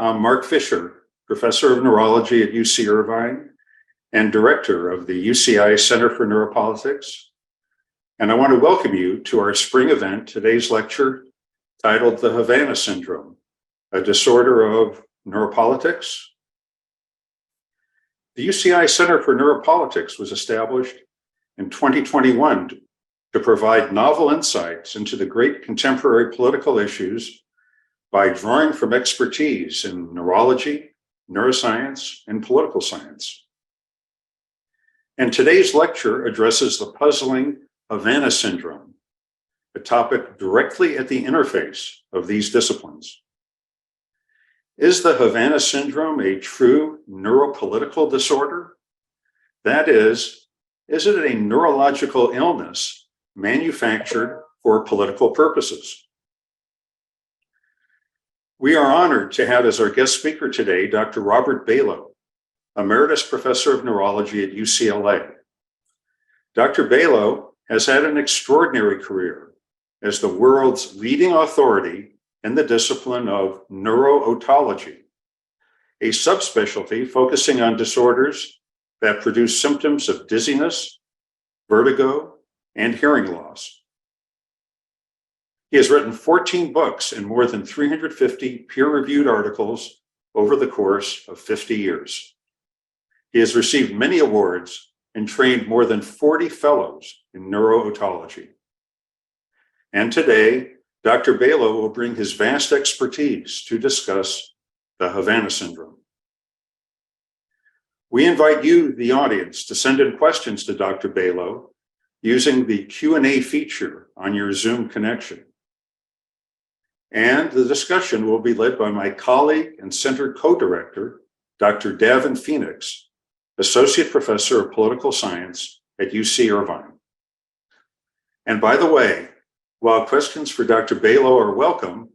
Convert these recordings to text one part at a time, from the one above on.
I'm Mark Fisher, Professor of Neurology at UC Irvine and Director of the UCI Center for Neuropolitics. And I want to welcome you to our spring event, today's lecture, titled The Havana Syndrome, a disorder of neuropolitics. The UCI Center for Neuropolitics was established in 2021 to provide novel insights into the great contemporary political issues by drawing from expertise in neurology, neuroscience, and political science. And today's lecture addresses the puzzling Havana Syndrome, a topic directly at the interface of these disciplines. Is the Havana Syndrome a true neuropolitical disorder? That is it a neurological illness manufactured for political purposes? We are honored to have as our guest speaker today, Dr. Robert Baloh, Emeritus Professor of Neurology at UCLA. Dr. Baloh has had an extraordinary career as the world's leading authority in the discipline of neurotology, a subspecialty focusing on disorders that produce symptoms of dizziness, vertigo, and hearing loss. He has written 14 books and more than 350 peer-reviewed articles over the course of 50 years. He has received many awards and trained more than 40 fellows in neurotology. And today, Dr. Baloh will bring his vast expertise to discuss the Havana Syndrome. We invite you, the audience, to send in questions to Dr. Baloh using the Q&A feature on your Zoom connection. And the discussion will be led by my colleague and center co-director, Dr. Davin Phoenix, Associate Professor of Political Science at UC Irvine. And by the way, while questions for Dr. Baloh are welcome,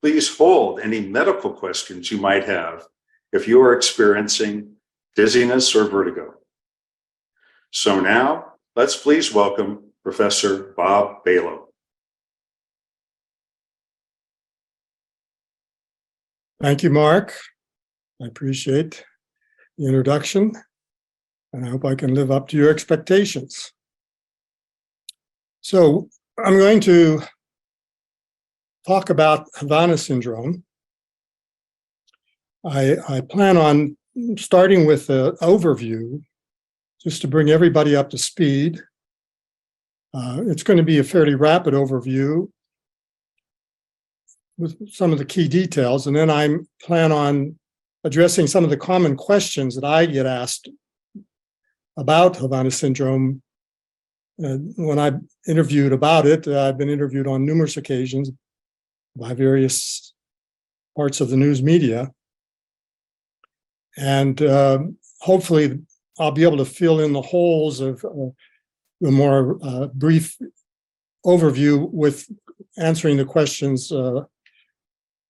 please hold any medical questions you might have if you are experiencing dizziness or vertigo. So now, let's please welcome Professor Bob Baloh. Thank you, Mark. I appreciate the introduction, and I hope I can live up to your expectations. So I'm going to talk about Havana Syndrome. I plan on starting with an overview, just to bring everybody up to speed. It's going to be a fairly rapid overview with some of the key details, and then I plan on addressing some of the common questions that I get asked about Havana Syndrome. When I've interviewed about it, I've been interviewed on numerous occasions by various parts of the news media, and hopefully I'll be able to fill in the holes of the more brief overview with answering the questions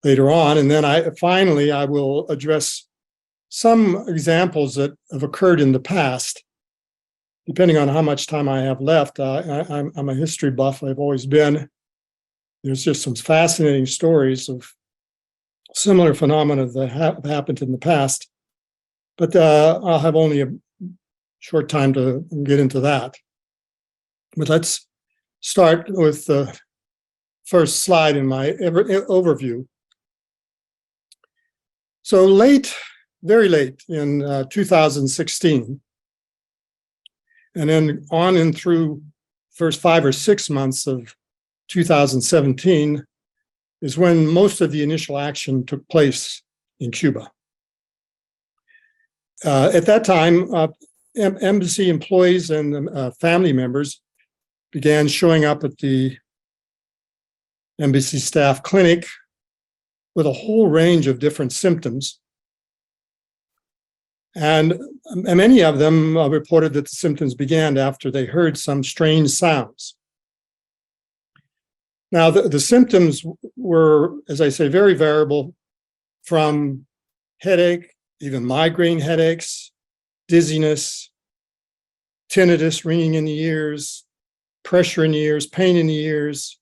later on. And then finally, I will address some examples that have occurred in the past. Depending on how much time I have left, I'm a history buff, I've always been. There's just some fascinating stories of similar phenomena that have happened in the past, but I'll have only a short time to get into that. But let's start with the first slide in my overview. So very late in 2016, and then on and through first 5 or 6 months of 2017 is when most of the initial action took place in Cuba. At that time, embassy employees and family members began showing up at the embassy staff clinic with a whole range of different symptoms. And many of them reported that the symptoms began after they heard some strange sounds. Now, the symptoms were, as I say, very variable, from headache, even migraine headaches, dizziness, tinnitus, ringing in the ears, pressure in the ears, pain in the ears.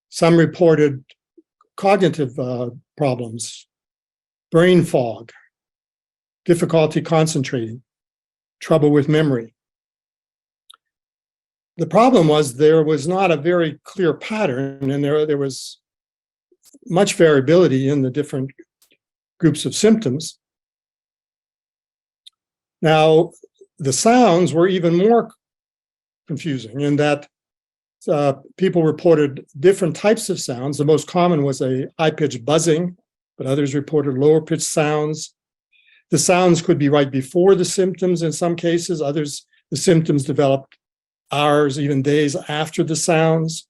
Some reported cognitive problems, brain fog, difficulty concentrating, trouble with memory. The problem was there was not a very clear pattern, and there was much variability in the different groups of symptoms. Now, the sounds were even more confusing in that people reported different types of sounds. The most common was a high-pitched buzzing, but others reported lower-pitched sounds. The sounds could be right before the symptoms in some cases. Others, the symptoms developed hours, even days after the sounds.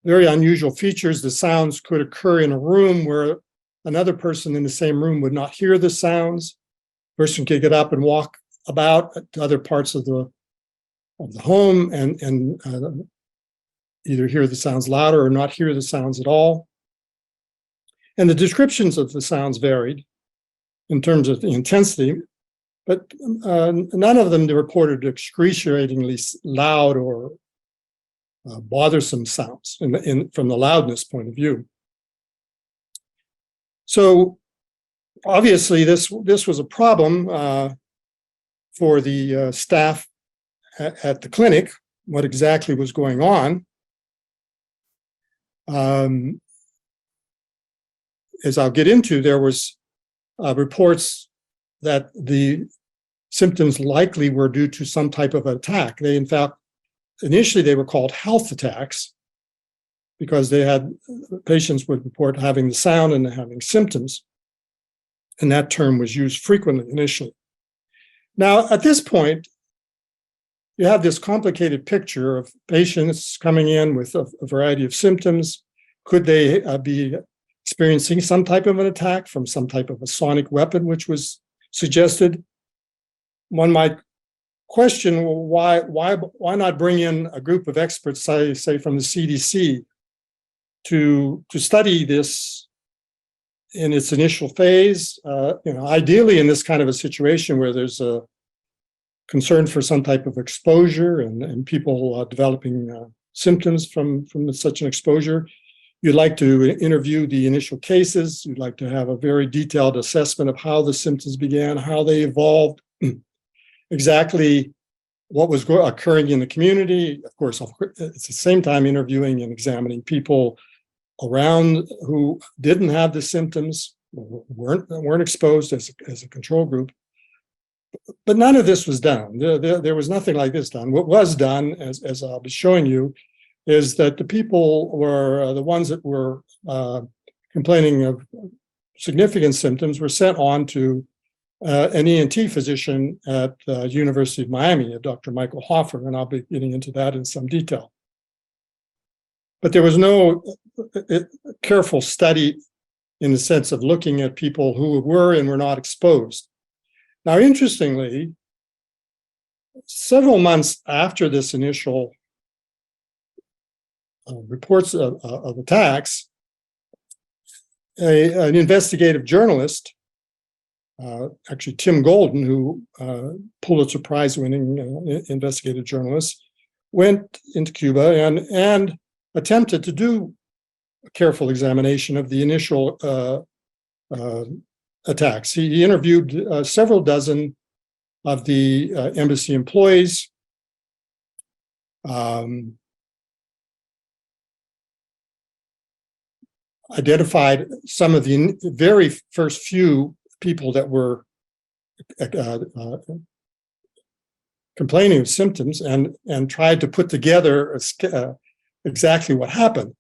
Very unusual features. The sounds could occur in a room where another person in the same room would not hear the sounds. Person could get up and walk about to other parts of the home and either hear the sounds louder or not hear the sounds at all. And the descriptions of the sounds varied in terms of the intensity, but none of them reported excruciatingly loud or bothersome sounds from the loudness point of view. So obviously this was a problem for the staff at the clinic, what exactly was going on. As I'll get into, there was reports that the symptoms likely were due to some type of attack. They, in fact, initially they were called health attacks because patients would report having the sound and having symptoms. And that term was used frequently initially. Now, at this point, you have this complicated picture of patients coming in with a variety of symptoms. Could they be experiencing some type of an attack from some type of a sonic weapon, which was suggested? One might question, well, why not bring in a group of experts, say from the CDC, to study this in its initial phase? Ideally, in this kind of a situation where there's a concern for some type of exposure and people developing symptoms from such an exposure, you'd like to interview the initial cases. You'd like to have a very detailed assessment of how the symptoms began, how they evolved, exactly what was occurring in the community. Of course, at the same time, interviewing and examining people around who didn't have the symptoms, weren't exposed as a control group. But none of this was done. There was nothing like this done. What was done, as I'll be showing you, is that the people were the ones that were complaining of significant symptoms were sent on to an ENT physician at the University of Miami, Dr. Michael Hoffer, and I'll be getting into that in some detail. But there was no careful study in the sense of looking at people who were and were not exposed. Now, interestingly, several months after this initial reports of attacks, an investigative journalist, actually Tim Golden, who Pulitzer Prize-winning investigative journalist, went into Cuba and attempted to do a careful examination of the initial attacks. He interviewed several dozen of the embassy employees. Identified some of the very first few people that were complaining of symptoms and tried to put together exactly what happened.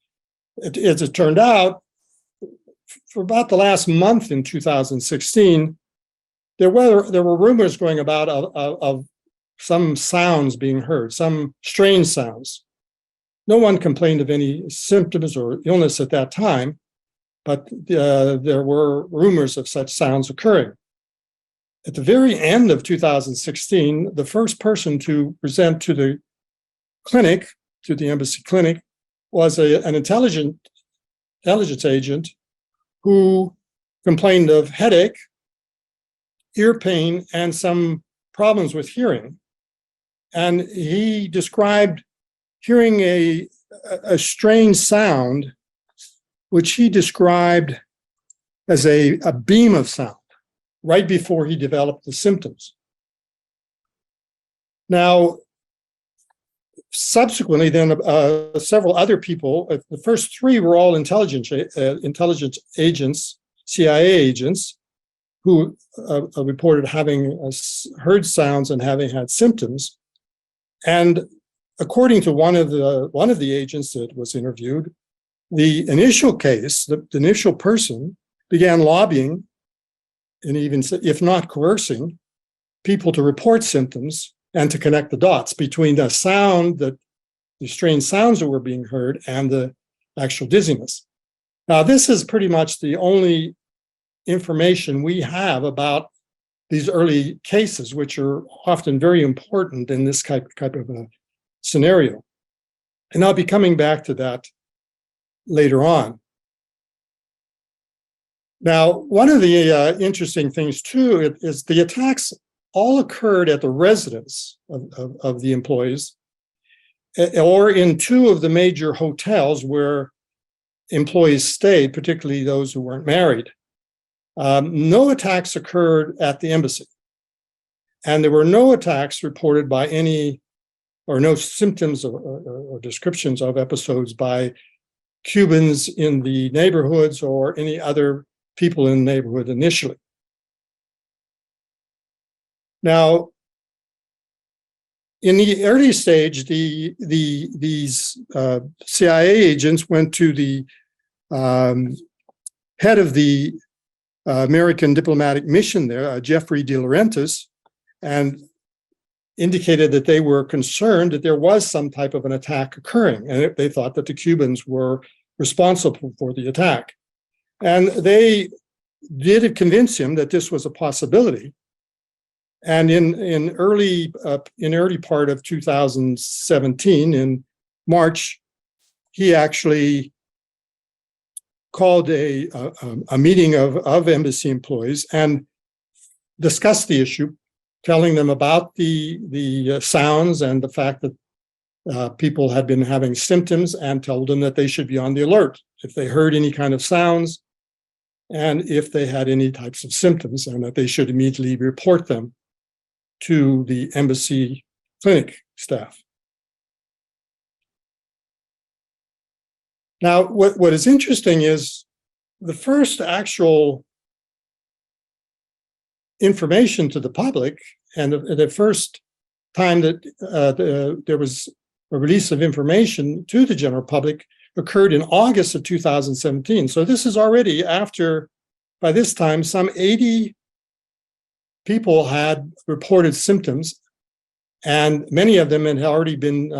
As it turned out, for about the last month in 2016, there were rumors going about of some sounds being heard, some strange sounds. No one complained of any symptoms or illness at that time, but there were rumors of such sounds occurring. At the very end of 2016, the first person to present to the clinic, to the embassy clinic, was an intelligence agent who complained of headache, ear pain, and some problems with hearing. And he described hearing a strange sound which he described as a beam of sound right before he developed the symptoms. Now, subsequently, then several other people, the first three were all intelligence agents, CIA agents, who reported having heard sounds and having had symptoms. And according to one of the agents that was interviewed, the initial case, the initial person, began lobbying and even, if not coercing, people to report symptoms and to connect the dots between the sound, the strange sounds that were being heard, and the actual dizziness. Now, this is pretty much the only information we have about these early cases, which are often very important in this type of a scenario. And I'll be coming back to that later on. Now, one of the interesting things, too, is the attacks all occurred at the residence of the employees, or in two of the major hotels where employees stayed, particularly those who weren't married. No attacks occurred at the embassy. And there were no attacks reported by any, or no symptoms or descriptions of episodes by Cubans in the neighborhoods or any other people in the neighborhood initially. Now, in the early stage, these CIA agents went to the head of the American diplomatic mission there, Jeffrey De Laurentiis, and indicated that they were concerned that there was some type of an attack occurring, and they thought that the Cubans were responsible for the attack. And they did convince him that this was a possibility. And in early part of 2017, in March, he actually called a meeting of embassy employees and discussed the issue, telling them about the sounds and the fact that people had been having symptoms, and told them that they should be on the alert if they heard any kind of sounds and if they had any types of symptoms, and that they should immediately report them to the embassy clinic staff. Now, what is interesting is the first actual information to the public, and the first time that there was a release of information to the general public, occurred in August of 2017. So this is already after, by this time, some 80 people had reported symptoms, and many of them had already been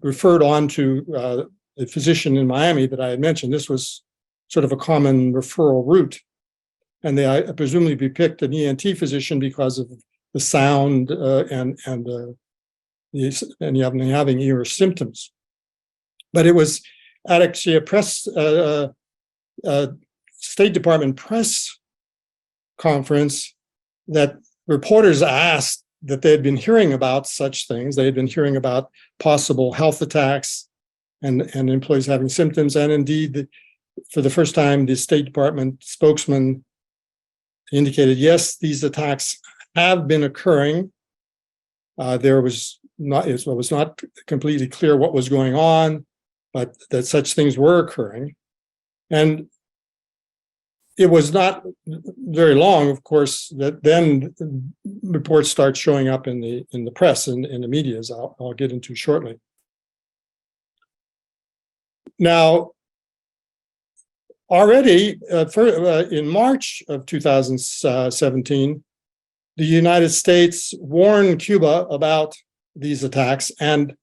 referred on to a physician in Miami that I had mentioned. This was sort of a common referral route. And they presumably picked an ENT physician because of the sound and having ear symptoms. But it was actually a press, State Department press conference that reporters asked that they had been hearing about such things. They had been hearing about possible health attacks and employees having symptoms. And indeed, for the first time, the State Department spokesman indicated, yes, these attacks have been occurring. It was not completely clear what was going on, but that such things were occurring. And it was not very long, of course, that then reports start showing up in the press and in the media, as I'll get into shortly. Now, already in March of 2017, the United States warned Cuba about these attacks, and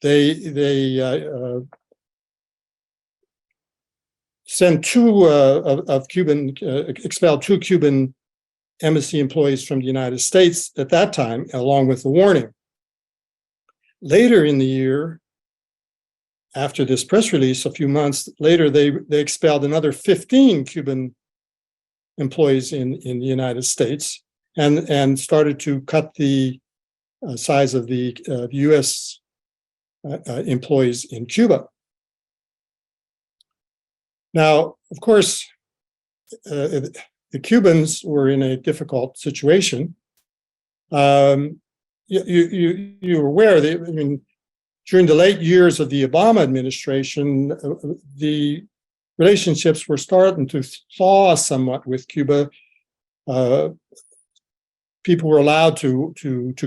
they sent expelled two Cuban embassy employees from the United States at that time, along with the warning. Later in the year, after this press release, a few months later, they expelled another 15 Cuban employees in the United States, and started to cut the size of the U.S. employees in Cuba. Now, of course, the Cubans were in a difficult situation. You're aware that, I mean, during the late years of the Obama administration, the relationships were starting to thaw somewhat with Cuba. People were allowed to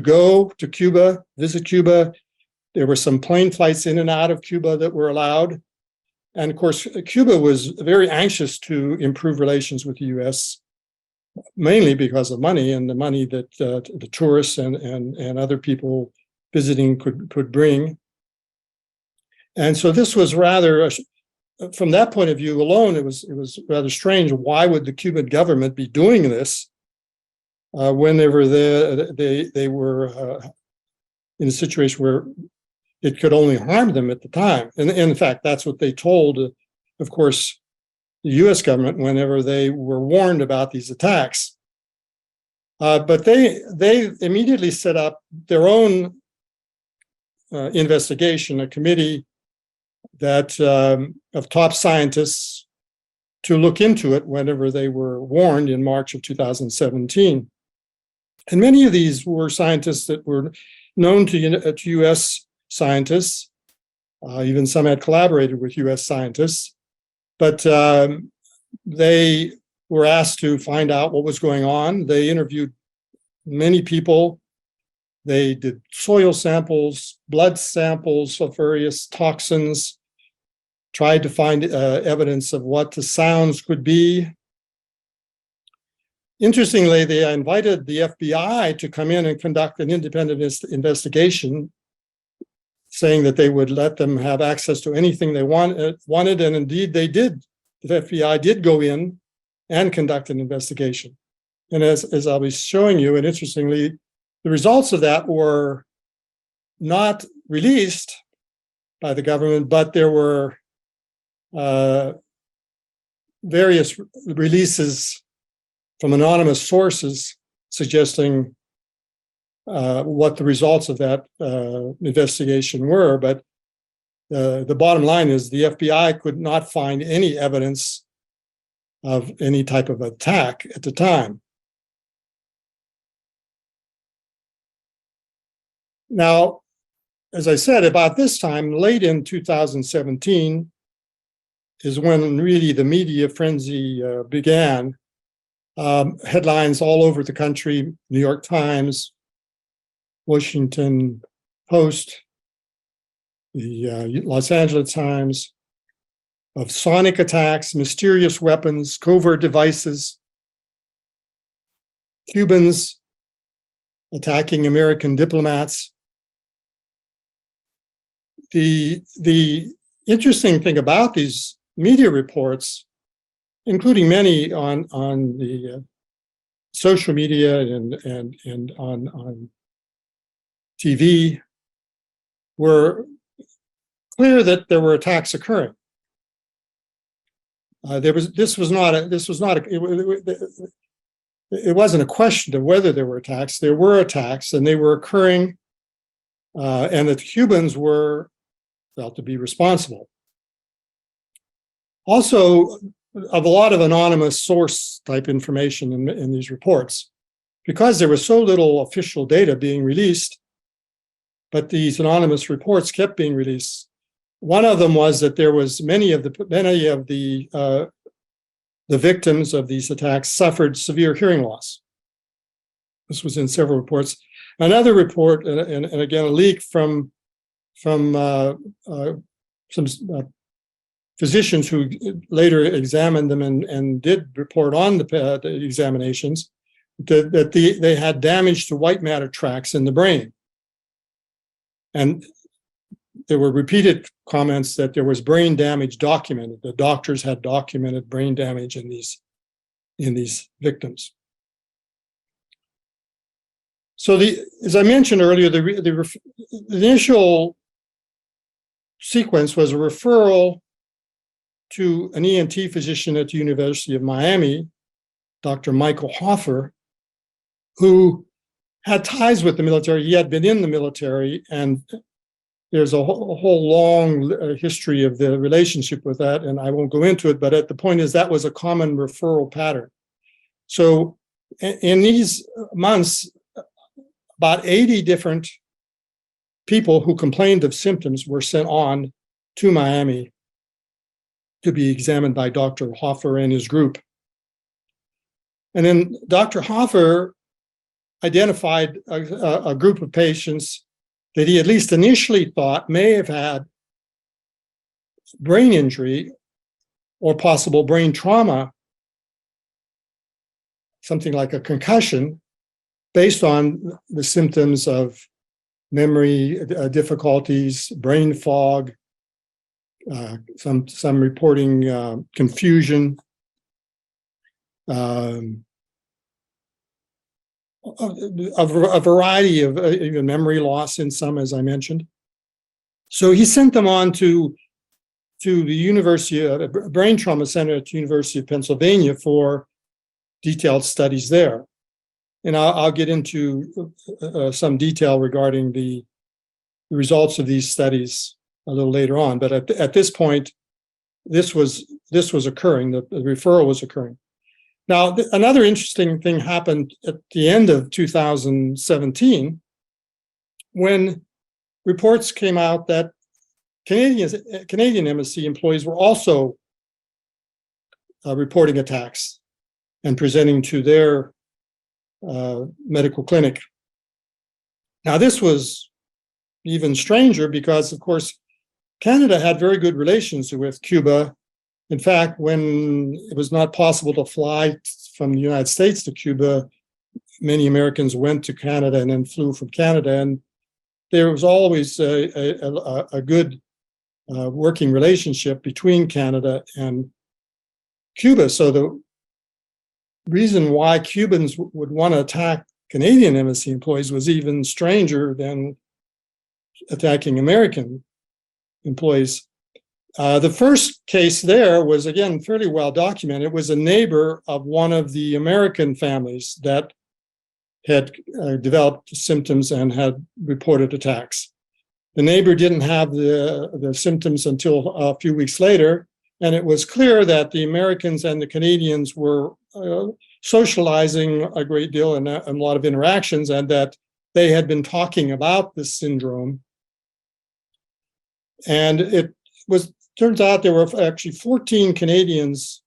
go to Cuba, visit Cuba. There were some plane flights in and out of Cuba that were allowed. And of course, Cuba was very anxious to improve relations with the US, mainly because of money and the money that the tourists and other people visiting could bring. And so this was rather, from that point of view alone, it was rather strange. Why would the Cuban government be doing this whenever they were in a situation where it could only harm them at the time? And in fact, that's what they told, of course, the US government whenever they were warned about these attacks. But they immediately set up their own investigation, a committee that of top scientists to look into it whenever they were warned in March of 2017. And many of these were scientists that were known to US scientists. Even some had collaborated with US scientists, but they were asked to find out what was going on. They interviewed many people. They did soil samples, blood samples of various toxins, tried to find evidence of what the sounds could be. Interestingly, they invited the FBI to come in and conduct an independent investigation, saying that they would let them have access to anything they wanted, and indeed they did. The FBI did go in and conduct an investigation. And as I'll be showing you, and interestingly, the results of that were not released by the government, but there were various releases from anonymous sources suggesting what the results of that investigation were. But the bottom line is the FBI could not find any evidence of any type of attack at the time. Now, as I said, about this time, late in 2017, is when really the media frenzy began. Headlines all over the country, New York Times, Washington Post, the Los Angeles Times, of sonic attacks, mysterious weapons, covert devices, Cubans attacking American diplomats. The interesting thing about these media reports, including many on the social media and on TV, were clear that there were attacks occurring. It wasn't a question of whether there were attacks. There were attacks, and they were occurring, and the Cubans were felt to be responsible. Also, of a lot of anonymous source type information in these reports, because there was so little official data being released, but these anonymous reports kept being released. One of them was that there was many of the victims of these attacks suffered severe hearing loss. This was in several reports. Another report, and again a leak from some physicians who later examined them and did report on the examinations, that they had damage to white matter tracts in the brain. And there were repeated comments that there was brain damage documented. The doctors had documented brain damage in these victims. So as I mentioned earlier, the initial sequence was a referral to an ENT physician at the University of Miami, Dr. Michael Hoffer, who had ties with the military. He had been in the military and there's a whole long history of the relationship with that, and I won't go into it, but the point is that was a common referral pattern. So in these months, about 80 different people who complained of symptoms were sent on to Miami to be examined by Dr. Hoffer and his group. And then Dr. Hoffer identified a group of patients that he at least initially thought may have had brain injury or possible brain trauma, something like a concussion, based on the symptoms of memory difficulties, brain fog, some reporting confusion, a variety of even memory loss in some, as I mentioned. So he sent them on to the University Brain Trauma Center at the University of Pennsylvania for detailed studies there. And I'll get into some detail regarding the results of these studies a little later on. But at this point, this was occurring. The referral was occurring. Now, another interesting thing happened at the end of 2017 when reports came out that Canadian MSC employees were also reporting attacks and presenting to their medical clinic. Now, this was even stranger because, of course, Canada had very good relations with Cuba. In fact, when it was not possible to fly from the United States to Cuba, many Americans went to Canada and then flew from Canada. And there was always a good working relationship between Canada and Cuba. So the reason why Cubans would want to attack Canadian MSC employees was even stranger than attacking American employees. The first case there was, again, fairly well documented. It was a neighbor of one of the American families that had developed symptoms and had reported attacks. The neighbor didn't have the symptoms until a few weeks later, and it was clear that the Americans and the Canadians were socializing a great deal and a lot of interactions, and that they had been talking about this syndrome. And turns out there were actually 14 Canadians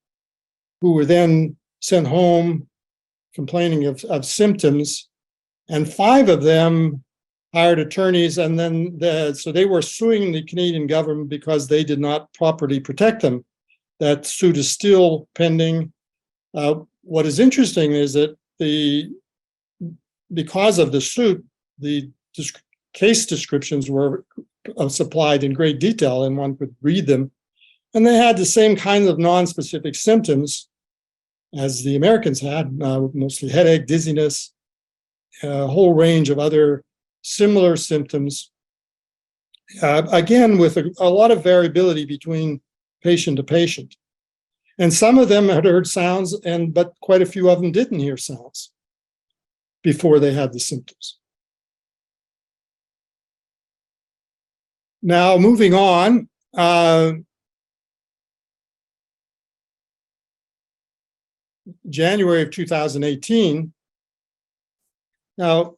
who were then sent home complaining of symptoms, and 5 of them hired attorneys, and then so they were suing the Canadian government because they did not properly protect them. That suit is still pending. What is interesting is that because of the suit, the case descriptions were supplied in great detail, and one could read them. And they had the same kinds of non-specific symptoms as the Americans had, mostly headache, dizziness, a whole range of other similar symptoms. Again, with a lot of variability between patient to patient. And some of them had heard sounds, but quite a few of them didn't hear sounds before they had the symptoms. Now, moving on, January of 2018. Now,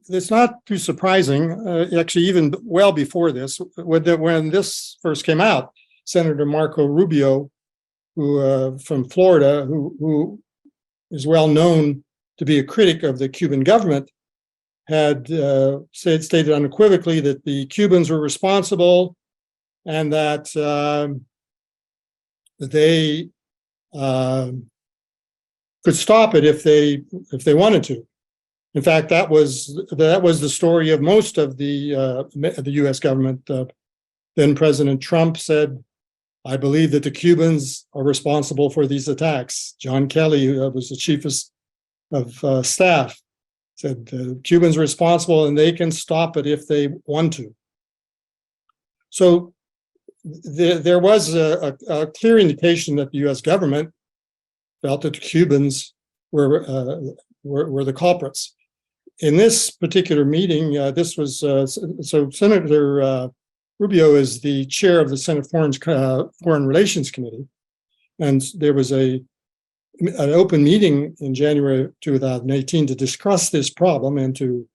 it's not too surprising, actually, even well before this, when this first came out, Senator Marco Rubio, who from Florida, who is well known to be a critic of the Cuban government, had stated unequivocally that the Cubans were responsible and that they could stop it if they wanted to. In fact, that was the story of most of the U.S. government. Then President Trump said, "I believe that the Cubans are responsible for these attacks." John Kelly, who was the chief of staff, said the Cubans are responsible and they can stop it if they want to. So there was a clear indication that the U.S. government felt that the Cubans were the culprits. In this particular meeting, this was so Senator Rubio is the chair of the Senate Foreign Relations Committee, and there was an open meeting in January 2018 to discuss this problem and to,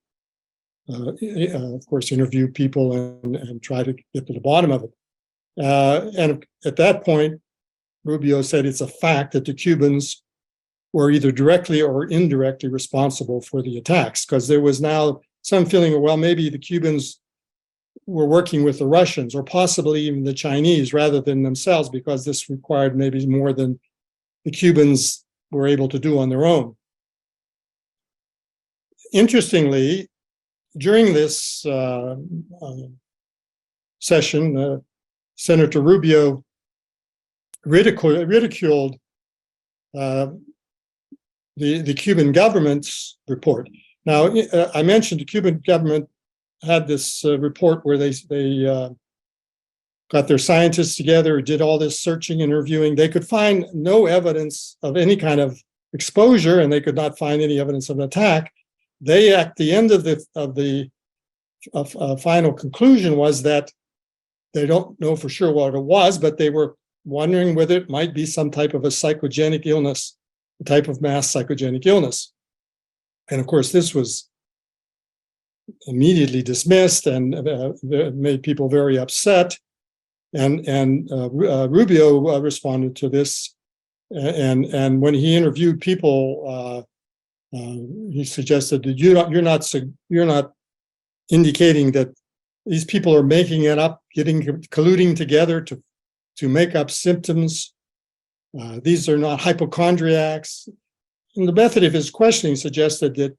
of course, interview people and try to get to the bottom of it. And at that point, Rubio said it's a fact that the Cubans were either directly or indirectly responsible for the attacks, because there was now some feeling of, well, maybe the Cubans were working with the Russians or possibly even the Chinese rather than themselves, because this required maybe more than the Cubans were able to do on their own. Interestingly, during this session, Senator Rubio ridiculed the Cuban government's report. Now, I mentioned the Cuban government had this report where they got their scientists together, did all this searching and reviewing. They could find no evidence of any kind of exposure, and they could not find any evidence of an attack. They, at the end of the final conclusion, was that they don't know for sure what it was, but they were wondering whether it might be some type of a psychogenic illness, a type of mass psychogenic illness. And of course, this was immediately dismissed and made people very upset. And Rubio responded to this. And when he interviewed people, he suggested that you're not indicating that these people are making it up, colluding together to make up symptoms. These are not hypochondriacs. And the method of his questioning suggested that,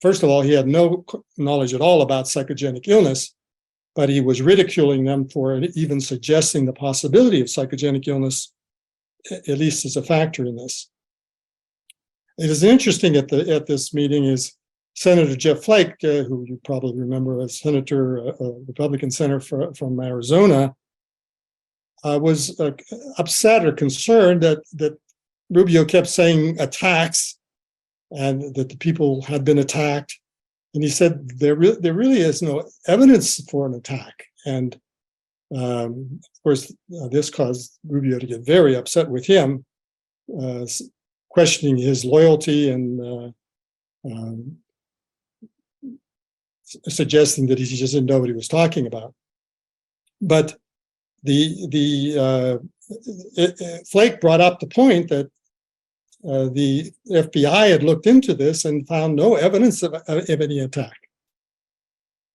first of all, he had no knowledge at all about psychogenic illness, but he was ridiculing them for even suggesting the possibility of psychogenic illness, at least as a factor in this. It is interesting at this meeting is Senator Jeff Flake, who you probably remember as Senator, Republican Senator from Arizona, was upset or concerned that Rubio kept saying attacks and that the people had been attacked. And he said there really is no evidence for an attack. And of course, this caused Rubio to get very upset with him, questioning his loyalty and suggesting that he just didn't know what he was talking about. But Flake brought up the point that the FBI had looked into this and found no evidence of any attack.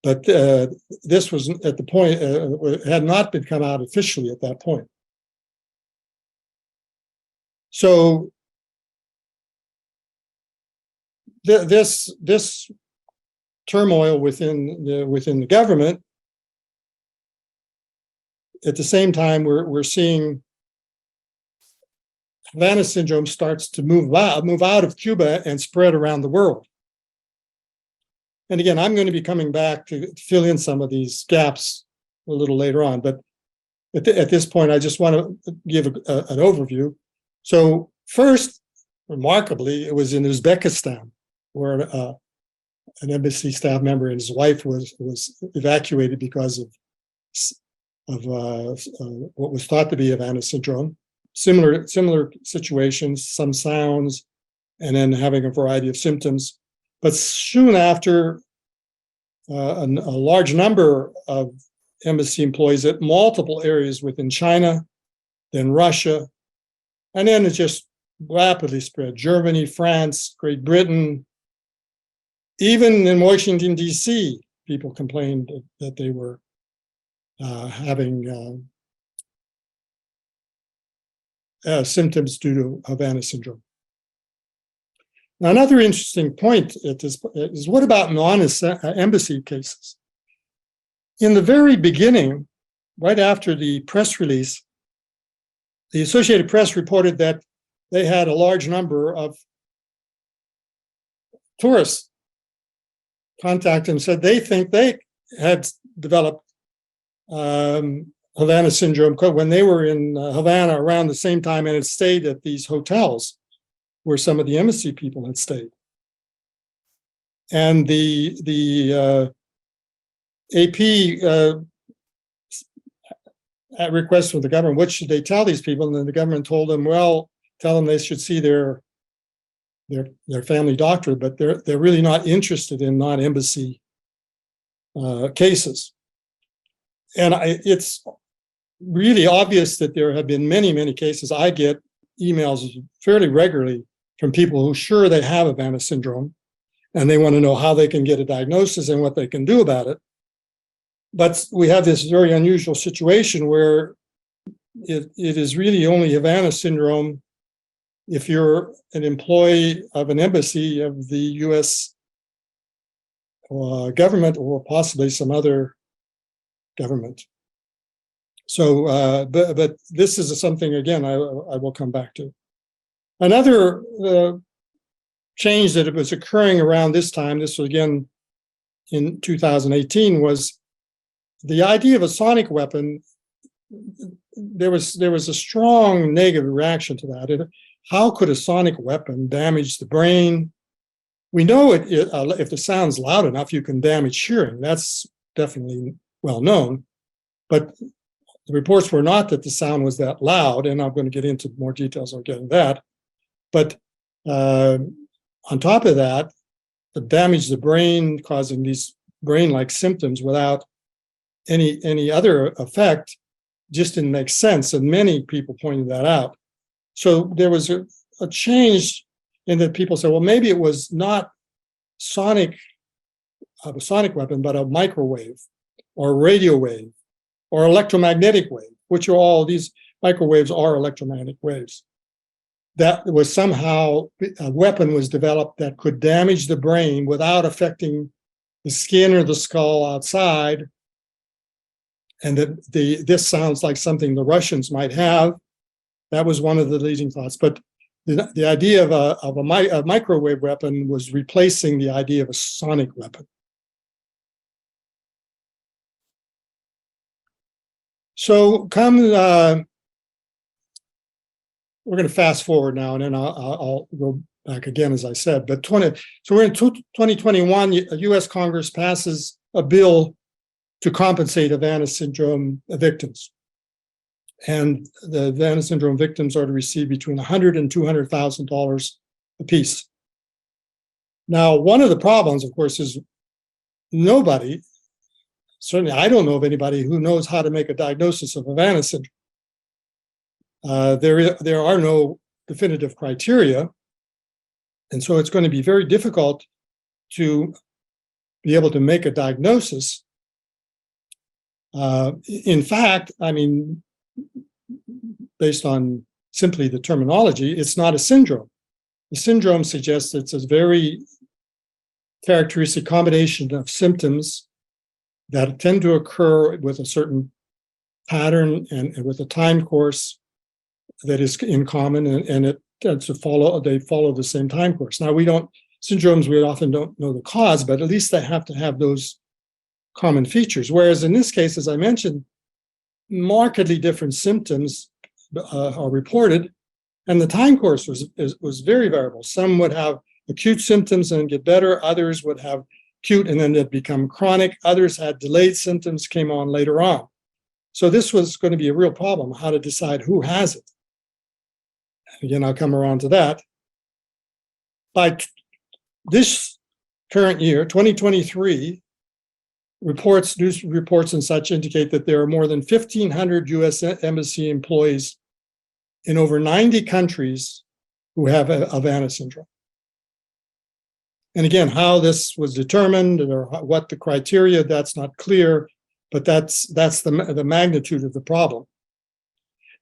But this was at the point, had not been come out officially at that point. So this turmoil within the government, at the same time, we're seeing Havana Syndrome starts to move out of Cuba and spread around the world. And again, I'm going to be coming back to fill in some of these gaps a little later on. But at this point, I just want to give an overview. So first, remarkably, it was in Uzbekistan, where an embassy staff member and his wife was evacuated because of what was thought to be Havana Syndrome. Similar situations, some sounds, and then having a variety of symptoms. But soon after, a large number of embassy employees at multiple areas within China, then Russia, and then it just rapidly spread. Germany, France, Great Britain, even in Washington, D.C., people complained that they were having symptoms due to Havana Syndrome. Now, another interesting point at this is what about non-embassy cases? In the very beginning, right after the press release, the Associated Press reported that they had a large number of tourists contact and said they think they had developed Havana Syndrome when they were in Havana around the same time and had stayed at these hotels where some of the embassy people had stayed. And the AP at request from the government, what should they tell these people? And then the government told them, well, tell them they should see their family doctor, but they're really not interested in non-embassy cases. And it's really obvious that there have been many, many cases. I get emails fairly regularly from people who are sure they have Havana syndrome, and they want to know how they can get a diagnosis and what they can do about it. But we have this very unusual situation where it is really only Havana syndrome if you're an employee of an embassy of the U.S. Government or possibly some other government. So, but this is something, again, I will come back to. Another change that was occurring around this time, this was again in 2018, was the idea of a sonic weapon. There was a strong negative reaction to that. How could a sonic weapon damage the brain? We know if the sound's loud enough, you can damage hearing. That's definitely well known. But the reports were not that the sound was that loud, and I'm going to get into more details on getting that. But on top of that, it damaged the brain, causing these brain-like symptoms without any other effect, just didn't make sense. And many people pointed that out. So there was a change in that people said, well, maybe it was not a sonic weapon, but a microwave or radio wave or electromagnetic wave, which are all these microwaves are electromagnetic waves. That was somehow a weapon was developed that could damage the brain without affecting the skin or the skull outside. And that this sounds like something the Russians might have. That was one of the leading thoughts. But the idea of a microwave weapon was replacing the idea of a sonic weapon. So we're going to fast forward now, and then I'll go back again, as I said. But so we're in 2021, U.S. Congress passes a bill to compensate Havana syndrome victims. And the Havana syndrome victims are to receive between $100,000 and $200,000 apiece. Now, one of the problems, of course, is nobody, certainly I don't know of anybody who knows how to make a diagnosis of Havana syndrome. There are no definitive criteria, and so it's going to be very difficult to be able to make a diagnosis. In fact, I mean, based on simply the terminology, it's not a syndrome. The syndrome suggests it's a very characteristic combination of symptoms that tend to occur with a certain pattern and with a time course that is in common, and it tends to they follow the same time course. Now, syndromes, we often don't know the cause, but at least they have to have those common features. Whereas in this case, as I mentioned, markedly different symptoms are reported, and the time course was very variable. Some would have acute symptoms and get better. Others would have acute and then they'd become chronic. Others had delayed symptoms, came on later on. So this was going to be a real problem, how to decide who has it. Again, I'll come around to that. By this current year, 2023, news reports and such indicate that there are more than 1,500 U.S. embassy employees in over 90 countries who have Havana syndrome. And again, how this was determined or what the criteria, that's not clear, but that's the magnitude of the problem.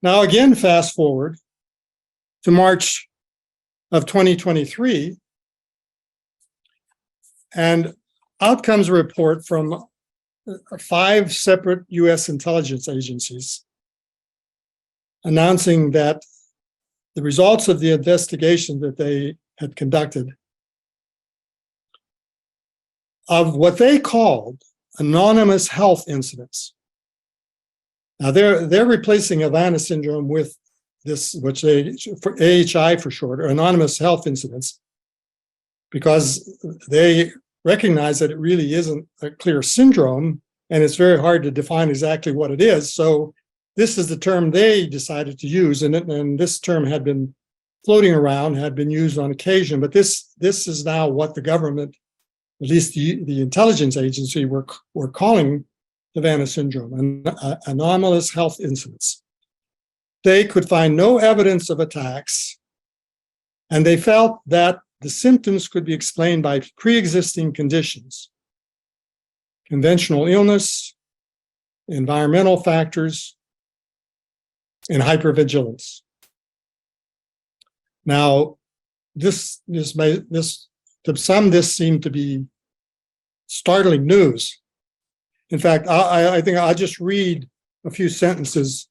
Now, again, fast forward to March of 2023, and out comes a report from 5 separate U.S. intelligence agencies announcing that the results of the investigation that they had conducted of what they called anonymous health incidents. Now, they're replacing Havana syndrome with this, which for AHI for short, or anonymous health incidents, because they recognize that it really isn't a clear syndrome, and it's very hard to define exactly what it is. So this is the term they decided to use, and this term had been floating around, had been used on occasion, but this is now what the government, at least the intelligence agency, were calling Havana Syndrome, anomalous health incidents. They could find no evidence of attacks, and they felt that the symptoms could be explained by pre-existing conditions, conventional illness, environmental factors, and hypervigilance. Now, to some, this seemed to be startling news. In fact, I think I'll just read a few sentences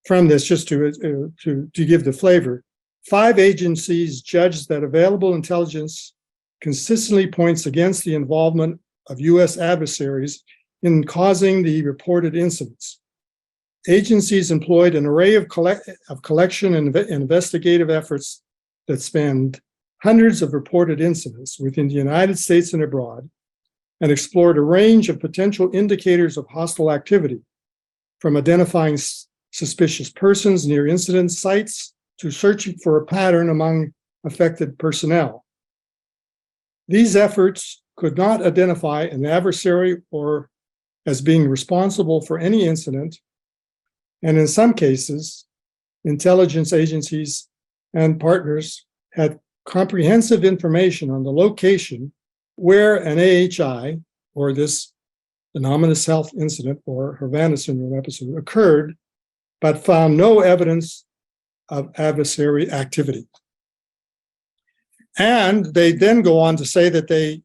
from this just to give the flavor. 5 agencies judged that available intelligence consistently points against the involvement of U.S. adversaries in causing the reported incidents. Agencies employed an array of collection and investigative efforts that spanned hundreds of reported incidents within the United States and abroad, and explored a range of potential indicators of hostile activity, from identifying suspicious persons near incident sites to searching for a pattern among affected personnel. These efforts could not identify an adversary or as being responsible for any incident, and in some cases, intelligence agencies and partners had comprehensive information on the location where an AHI, or this anomalous health incident or Havana Syndrome episode, occurred, but found no evidence of adversary activity. And they then go on to say that they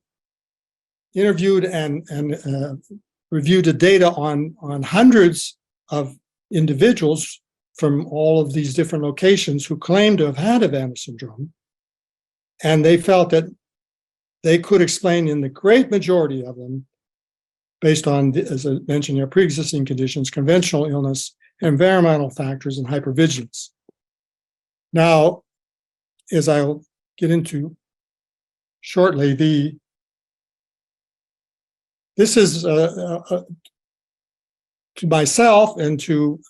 interviewed and reviewed the data on hundreds of individuals from all of these different locations who claimed to have had Havana Syndrome. And they felt that they could explain in the great majority of them, based on, as I mentioned, their pre-existing conditions, conventional illness, environmental factors, and hypervigilance. Now, as I'll get into shortly, this is to myself and to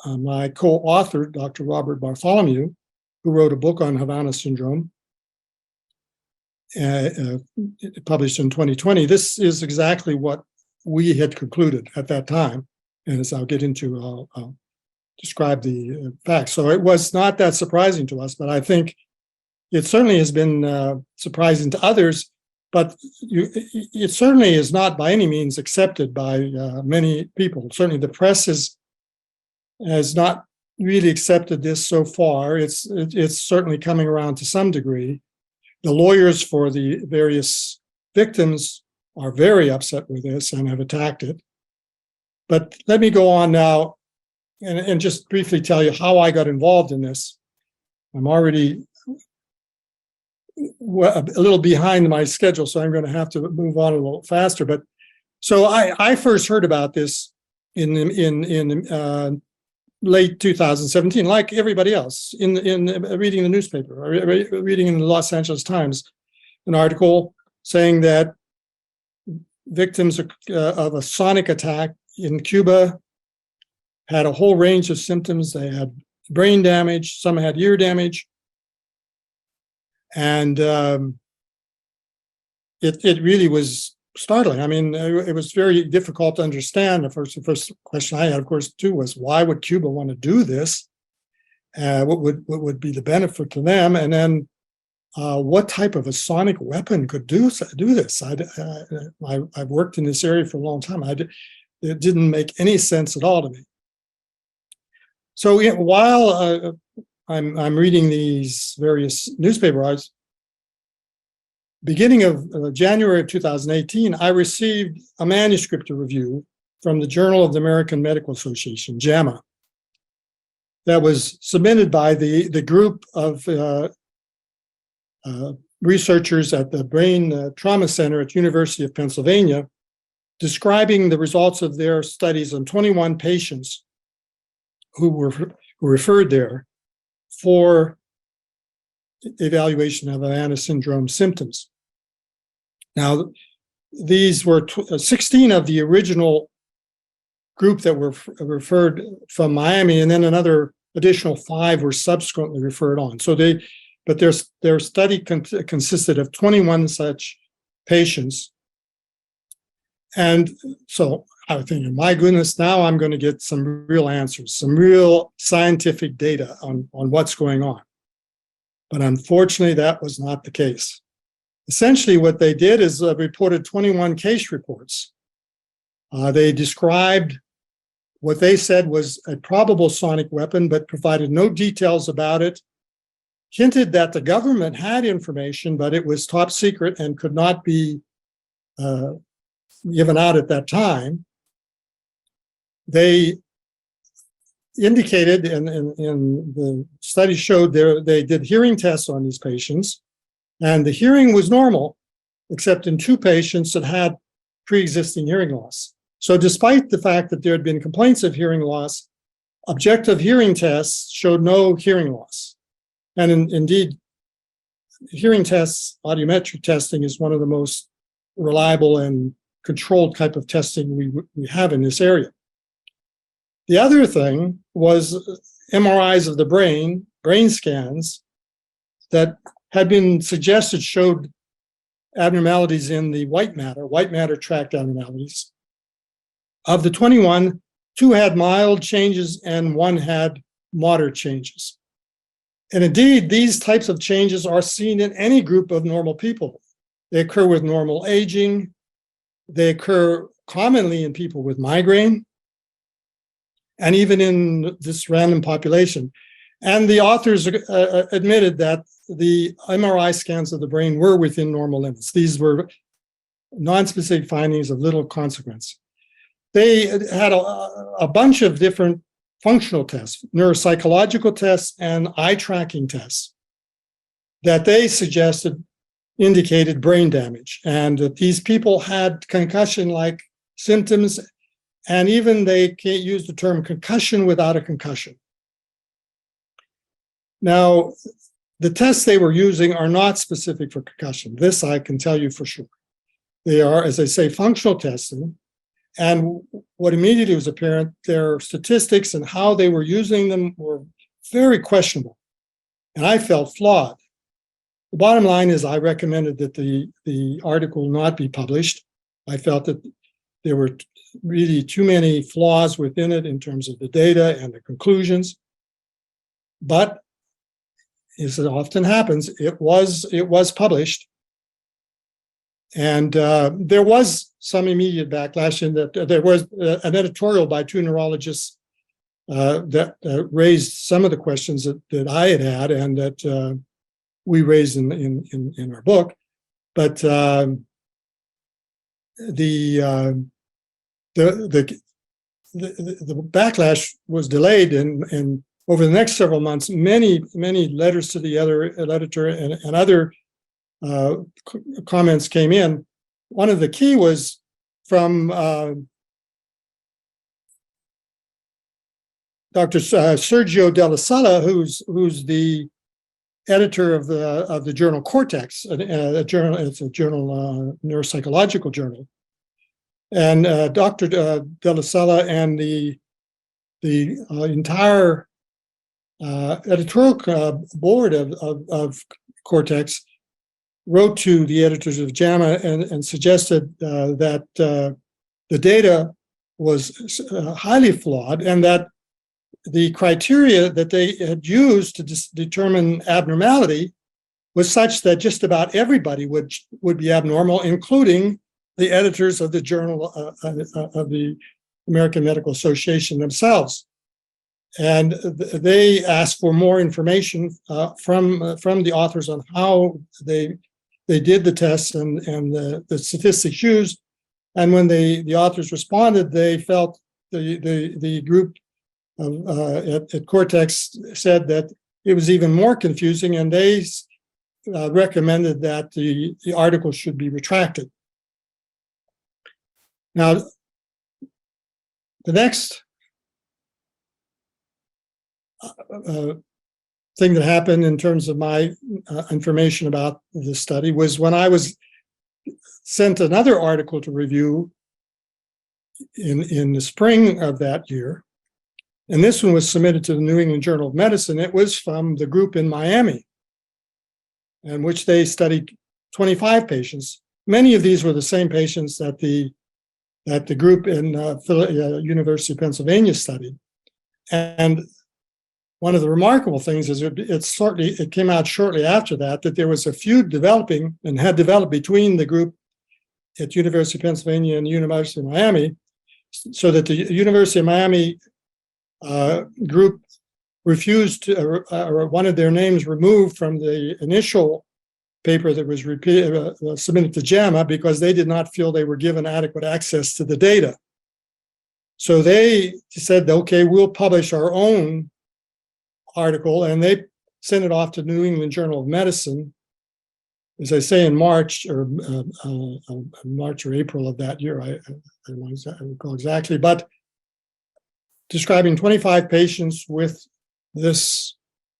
my co-author, Dr. Robert Bartholomew, who wrote a book on Havana Syndrome, published in 2020. This is exactly what we had concluded at that time. And as I'll get into, I'll describe the facts. So it was not that surprising to us, but I think it certainly has been surprising to others. But it certainly is not by any means accepted by many people. Certainly the press has not really accepted this so far. It's certainly coming around to some degree. The lawyers for the various victims are very upset with this and have attacked it. But let me go on now and just briefly tell you how I got involved in this. I'm already a little behind my schedule, so I'm going to have to move on a little faster. But so I first heard about this in late 2017, like everybody else, in reading the newspaper, reading in the Los Angeles Times, an article saying that victims of a sonic attack in Cuba had a whole range of symptoms. They had brain damage, some had ear damage. And it really was startling. I mean, it was very difficult to understand. The first question I had, of course, too, was why would Cuba want to do this? What would be the benefit to them? And then what type of a sonic weapon could do this? I've worked in this area for a long time. It didn't make any sense at all to me. So while I'm reading these various newspaper articles, beginning of January of 2018, I received a manuscript to review from the Journal of the American Medical Association, JAMA, that was submitted by the group of researchers at the Brain Trauma Center at University of Pennsylvania, describing the results of their studies on 21 patients who were referred there for evaluation of Havana Syndrome symptoms. Now, these were 16 of the original group that were referred from Miami, and then another additional 5 were subsequently referred on. So their study consisted of 21 such patients. And so I was thinking, my goodness, now I'm going to get some real answers, some real scientific data on what's going on. But unfortunately, that was not the case. Essentially, what they did is reported 21 case reports. They described what they said was a probable sonic weapon, but provided no details about it, hinted that the government had information, but it was top secret and could not be given out at that time. They indicated, and the study showed they did hearing tests on these patients, and the hearing was normal, except in 2 patients that had pre-existing hearing loss. So despite the fact that there had been complaints of hearing loss, objective hearing tests showed no hearing loss. And indeed, hearing tests, audiometric testing, is one of the most reliable and controlled type of testing we have in this area. The other thing was MRIs of the brain scans that had been suggested showed abnormalities in the white matter tract abnormalities. Of the 21, 2 had mild changes and 1 had moderate changes. And indeed, these types of changes are seen in any group of normal people. They occur with normal aging. They occur commonly in people with migraine, and even in this random population. And the authors admitted that the MRI scans of the brain were within normal limits. These were nonspecific findings of little consequence. They had a bunch of different functional tests, neuropsychological tests and eye tracking tests that they suggested indicated brain damage, and that these people had concussion-like symptoms, and even they can't use the term concussion without a concussion. Now, the tests they were using are not specific for concussion. This I can tell you for sure. They are, as I say, functional testing. And what immediately was apparent, their statistics and how they were using them were very questionable, and I felt flawed. The bottom line is I recommended that the article not be published. I felt that there were really too many flaws within it in terms of the data and the conclusions. But as it often happens, it was published. And there was some immediate backlash in that there was an editorial by 2 neurologists that raised some of the questions that I had and that we raised in our book. But the backlash was delayed, and over the next several months, many letters to the editor and other comments came in. One of the key was from Dr. Sergio Della Sala, who's the editor of the journal Cortex, a journal. It's a journal, neuropsychological journal, and Dr. Della Sala and the entire editorial board of Cortex wrote to the editors of JAMA and suggested that the data was highly flawed, and that the criteria that they had used to determine abnormality was such that just about everybody would be abnormal, including the editors of the journal of the American Medical Association themselves. And they asked for more information from the authors on how they did the tests and the statistics used. And when the authors responded, they felt the group at Cortex said that it was even more confusing, and they recommended that the article should be retracted. Now, the next thing that happened in terms of my information about this study was when I was sent another article to review in the spring of that year. And this one was submitted to the New England Journal of Medicine. It was from the group in Miami, in which they studied 25 patients. Many of these were the same patients that the group in University of Pennsylvania studied. And one of the remarkable things is it came out shortly after that there was a feud developing and had developed between the group at University of Pennsylvania and University of Miami, so that the University of Miami group refused to, or wanted their names removed from the initial paper that was submitted to JAMA because they did not feel they were given adequate access to the data. So they said, okay, we'll publish our own article, and they sent it off to New England Journal of Medicine, as I say, in March or April of that year. I don't recall exactly, but describing 25 patients with this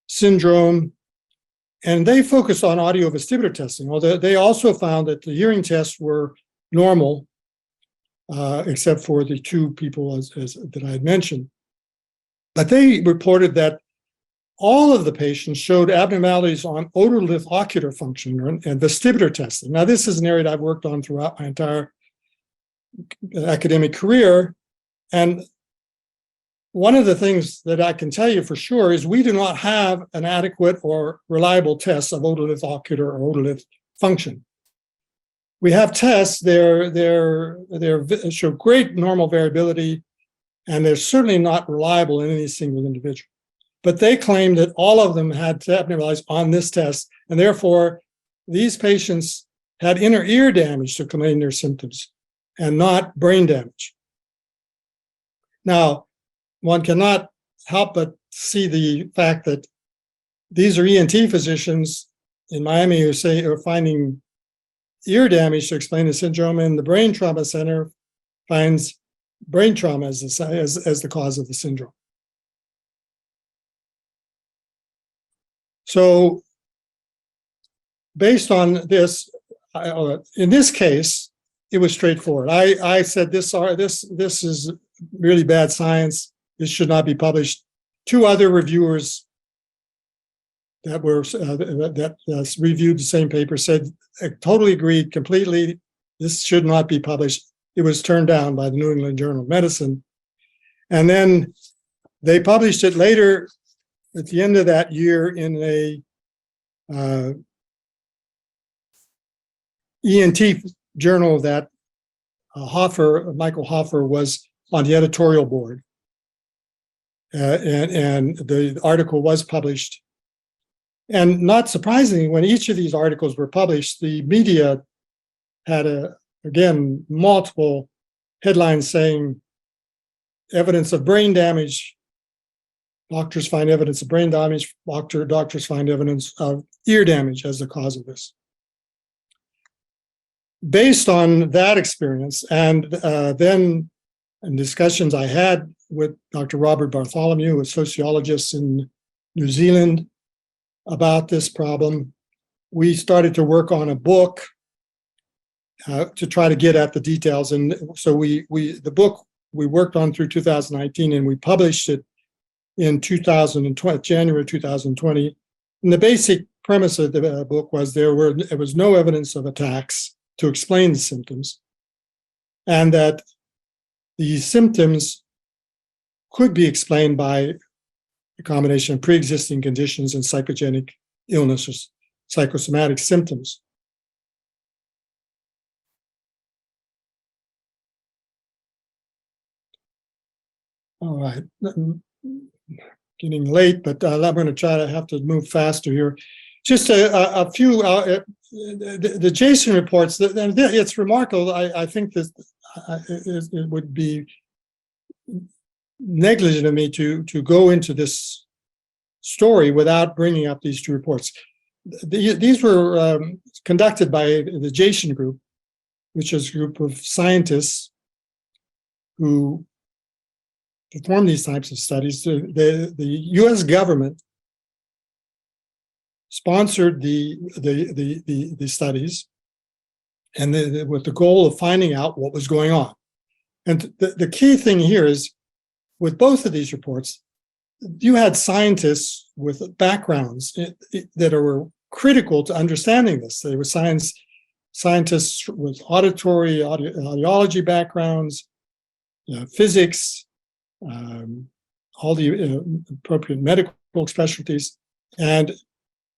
syndrome. And they focused on audio vestibular testing, although they also found that the hearing tests were normal, except for the two people that I had mentioned. But they reported that all of the patients showed abnormalities on otolith ocular function and vestibular testing. Now, this is an area that I've worked on throughout my entire academic career. And one of the things that I can tell you for sure is we do not have an adequate or reliable test of otolith ocular or otolith function. We have tests, they show great normal variability, and they're certainly not reliable in any single individual. But they claim that all of them had abnormalities on this test, and therefore these patients had inner ear damage to explain their symptoms and not brain damage. Now, one cannot help but see the fact that these are ENT physicians in Miami who are finding ear damage to explain the syndrome, and the Brain Trauma Center finds brain trauma as the cause of the syndrome. So, based on this, in this case, it was straightforward. I said this is really bad science. This should not be published. Two other reviewers that reviewed the same paper said, totally agreed completely. This should not be published. It was turned down by the New England Journal of Medicine. And then they published it later at the end of that year in a ENT journal that Michael Hoffer was on the editorial board. And the article was published. And not surprisingly, when each of these articles were published, the media had, again, multiple headlines saying evidence of brain damage. Doctors find evidence of brain damage. Doctors find evidence of ear damage as the cause of this. Based on that experience, and then in discussions I had with Dr. Robert Bartholomew, a sociologist in New Zealand, about this problem, we started to work on a book to try to get at the details. And so the book we worked on through 2019, and we published it in 2020, January 2020. And the basic premise of the book was there was no evidence of attacks to explain the symptoms, and that the symptoms could be explained by a combination of pre-existing conditions and psychogenic illness or psychosomatic symptoms. All right, getting late, but I'm going to have to move faster here. Just a few, the Jason reports, it's remarkable. I think that it would be negligent of me to go into this story without bringing up these two reports. These were conducted by the Jason group, which is a group of scientists who perform these types of studies. The U.S. government sponsored the studies, and with the goal of finding out what was going on. And the key thing here is, with both of these reports, you had scientists with backgrounds that were critical to understanding this. They were scientists with auditory, audiology backgrounds, physics, all the appropriate medical specialties. And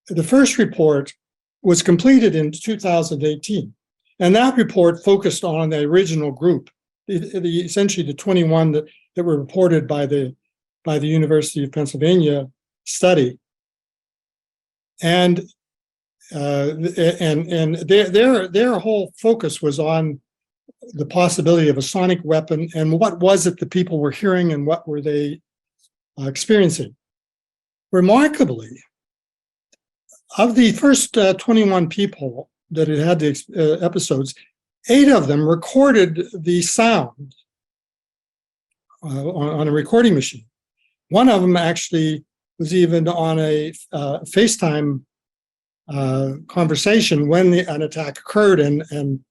the first report was completed in 2018. And that report focused on the original group, essentially the 21 that were reported by the University of Pennsylvania study. And their whole focus was on the possibility of a sonic weapon and what was it the people were hearing and what were they experiencing. Remarkably, of the first 21 people that had the episodes, 8 of them recorded the sound on a recording machine. One of them actually was even on a FaceTime conversation when an attack occurred, and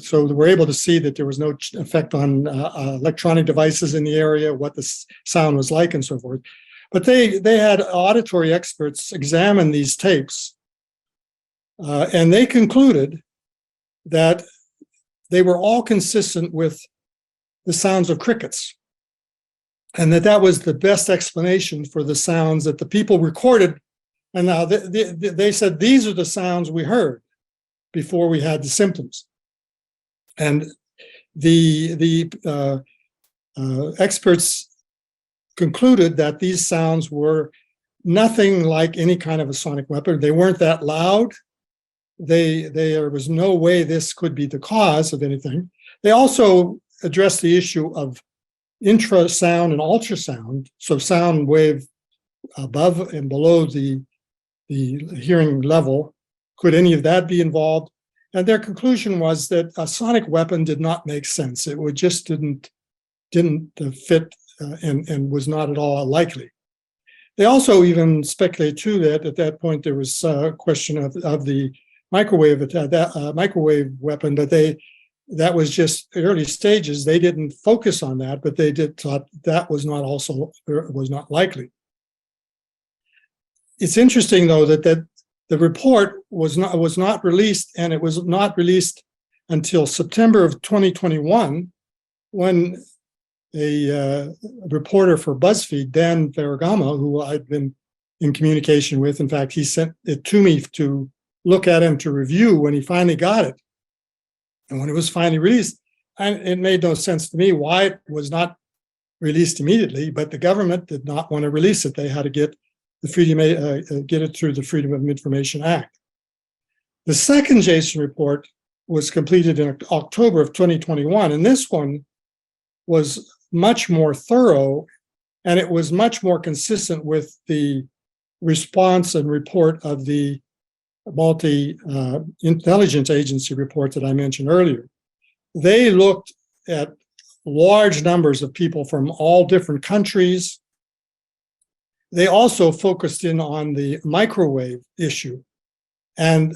so they were able to see that there was no effect on electronic devices in the area, what the sound was like, and so forth. But they had auditory experts examine these tapes, and they concluded that they were all consistent with the sounds of crickets, and that was the best explanation for the sounds that the people recorded. And now they said, these are the sounds we heard before we had the symptoms. And the experts concluded that these sounds were nothing like any kind of a sonic weapon. They weren't that loud. There was no way this could be the cause of anything. They also addressed the issue of infrasound and ultrasound, so sound wave above and below the hearing level. Could any of that be involved? And their conclusion was that a sonic weapon did not make sense. It would just didn't fit and was not at all likely. They also even speculate too that at that point there was a question of the microwave microwave weapon, but that was just early stages. They didn't focus on that, but they thought that was not likely. It's interesting though that the report was not released, and it was not released until September of 2021, when a reporter for BuzzFeed, Dan Ferragamo, who I'd been in communication with, in fact, he sent it to me to look at and to review when he finally got it. And when it was finally released, it made no sense to me why it was not released immediately, but the government did not want to release it. They had to get it through the Freedom of Information Act. The second Jason report was completed in October of 2021, and this one was much more thorough, and it was much more consistent with the response and report of the multi-intelligence agency report that I mentioned earlier. They looked at large numbers of people from all different countries. They also focused in on the microwave issue and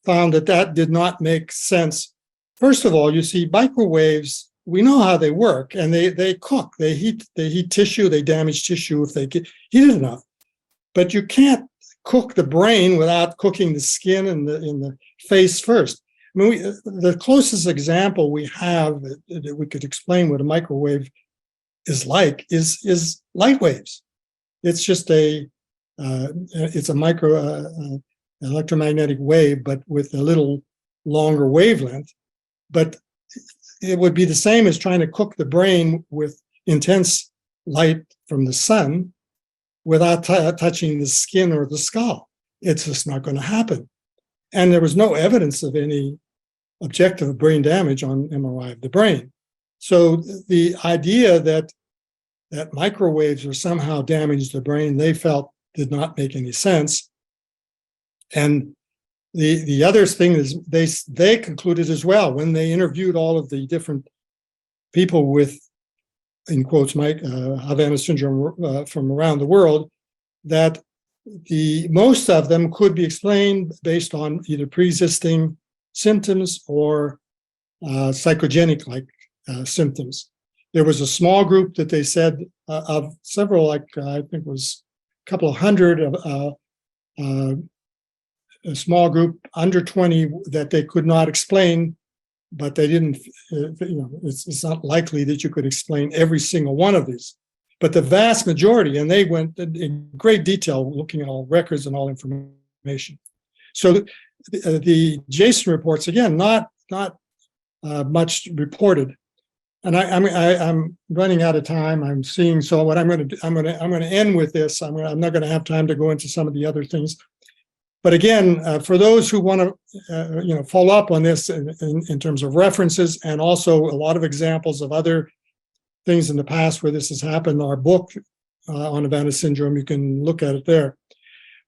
found that did not make sense. First of all, you see, microwaves, we know how they work, and they cook, they heat tissue, they damage tissue if they get heated enough. But you can't cook the brain without cooking the skin and in the face first. I mean, the closest example we have that we could explain what a microwave is like is light waves. It's just it's a micro electromagnetic wave, but with a little longer wavelength. But it would be the same as trying to cook the brain with intense light from the sun without touching the skin or the skull. It's just not going to happen. And there was no evidence of any objective brain damage on MRI of the brain. So the idea that microwaves are somehow damaged the brain, they felt did not make any sense. And the other thing is they concluded as well, when they interviewed all of the different people with, in quotes, Havana Syndrome from around the world, that most of them could be explained based on either pre-existing symptoms or psychogenic, like symptoms. There was a small group that they said of several, like I think it was a couple of hundred, a small group under 20 that they could not explain, but they didn't, it's not likely that you could explain every single one of these. But the vast majority, and they went in great detail looking at all records and all information. So the Jason reports, again, not much reported. And I'm running out of time. I'm seeing, so what I'm going to do, I'm going to end with this. I'm not going to have time to go into some of the other things. But again, for those who want to, follow up on this in terms of references and also a lot of examples of other things in the past where this has happened, our book on Havana Syndrome, you can look at it there.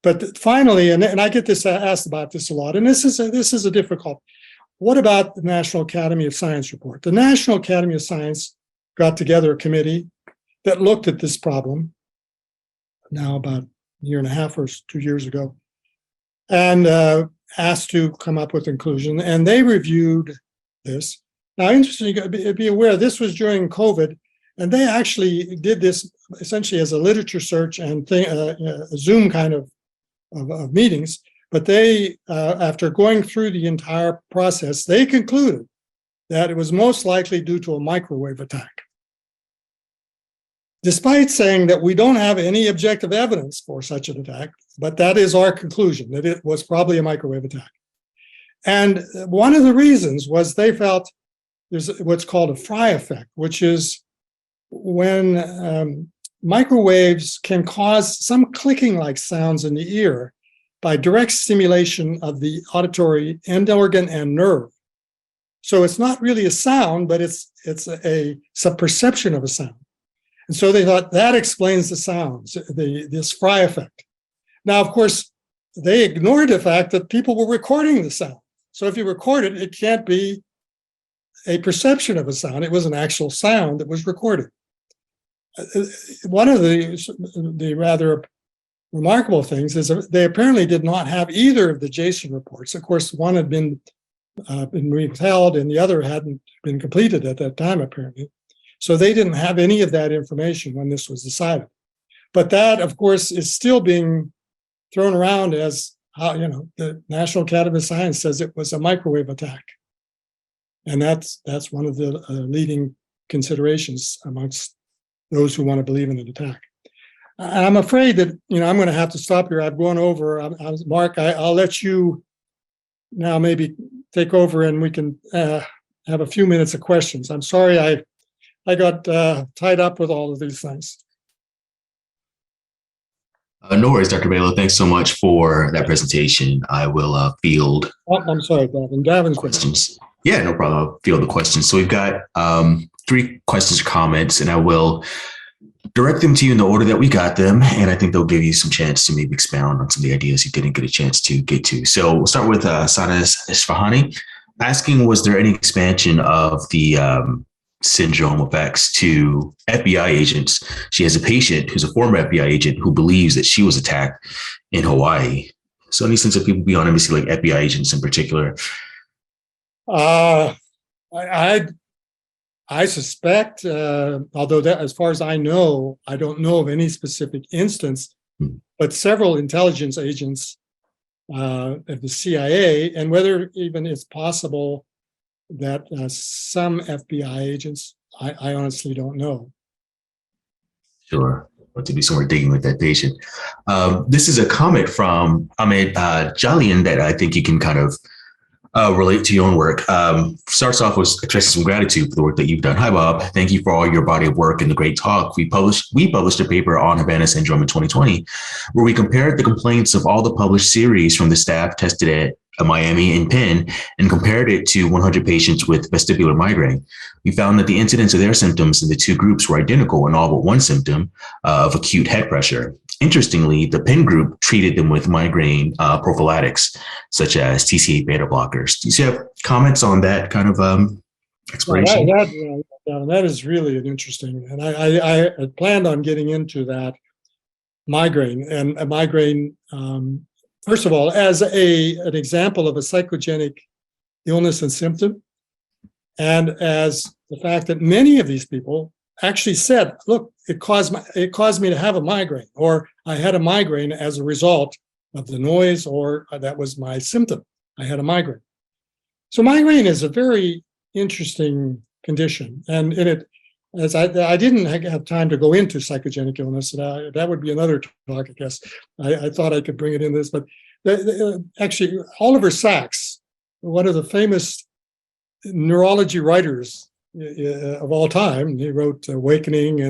But finally, and I get this asked about this a lot, and this is a difficult. What about the National Academy of Science report? The National Academy of Science got together a committee that looked at this problem now about a year and a half or 2 years ago, and asked to come up with a conclusion. And they reviewed this. Now, interestingly, be aware, this was during COVID, and they actually did this essentially as a literature search and a Zoom kind of meetings. But they, after going through the entire process, they concluded that it was most likely due to a microwave attack. Despite saying that we don't have any objective evidence for such an attack, but that is our conclusion, that it was probably a microwave attack. And one of the reasons was they felt there's what's called a fry effect, which is when microwaves can cause some clicking-like sounds in the ear by direct stimulation of the auditory end organ and nerve. So it's not really a sound, but it's a perception of a sound. And so they thought that explains the sounds, this fry effect. Now, of course, they ignored the fact that people were recording the sound. So if you record it, it can't be a perception of a sound. It was an actual sound that was recorded. One of the rather remarkable things is that they apparently did not have either of the Jason reports. Of course, one had been withheld and the other hadn't been completed at that time, apparently. So they didn't have any of that information when this was decided. But that, of course, is still being thrown around as how, the National Academy of Science says it was a microwave attack. And that's one of the leading considerations amongst those who want to believe in an attack. I'm afraid that, I'm going to have to stop here. I've gone over. Mark, I'll let you now maybe take over and we can have a few minutes of questions. I'm sorry I got tied up with all of these things. No worries, Dr. Baloh. Thanks so much for that presentation. I will field. Oh, I'm sorry, Gavin. Questions. Yeah, no problem. I'll field the questions. So we've got 3 questions or comments, and I will direct them to you in the order that we got them. And I think they'll give you some chance to maybe expound on some of the ideas you didn't get a chance to get to. So we'll start with Sana Isfahani asking, was there any expansion of the syndrome effects to FBI agents? She has a patient who's a former FBI agent who believes that she was attacked in Hawaii. So any sense of people beyond embassy, like FBI agents in particular? I suspect, although that, as far as I know, I don't know of any specific instance, but several intelligence agents of the CIA, and whether even it's possible that some FBI agents, I honestly don't know. Sure. Want to do some more digging with that patient. This is a comment from Ahmed Jalian that I think you can kind of relate to your own work. Starts off with expressing some gratitude for the work that you've done. Hi, Bob. Thank you for all your body of work and the great talk. We published a paper on Havana Syndrome in 2020, where we compared the complaints of all the published series from the staff tested at Miami and Penn and compared it to 100 patients with vestibular migraine. We found that the incidence of their symptoms in the 2 groups were identical in all but one symptom of acute head pressure. Interestingly, the Penn group treated them with migraine prophylactics, such as TCA beta blockers. Do you have comments on that kind of exploration? That is really an interesting, and I had planned on getting into that migraine. And a migraine, first of all, as an example of a psychogenic illness and symptom, and as the fact that many of these people actually said, look, it caused me to have a migraine, or I had a migraine as a result of the noise, or that was my symptom. I had a migraine. So migraine is a very interesting condition. And it, as I didn't have time to go into psychogenic illness, that would be another talk, I guess. I thought I could bring it in this, but actually, Oliver Sacks, one of the famous neurology writers of all time, he wrote Awakening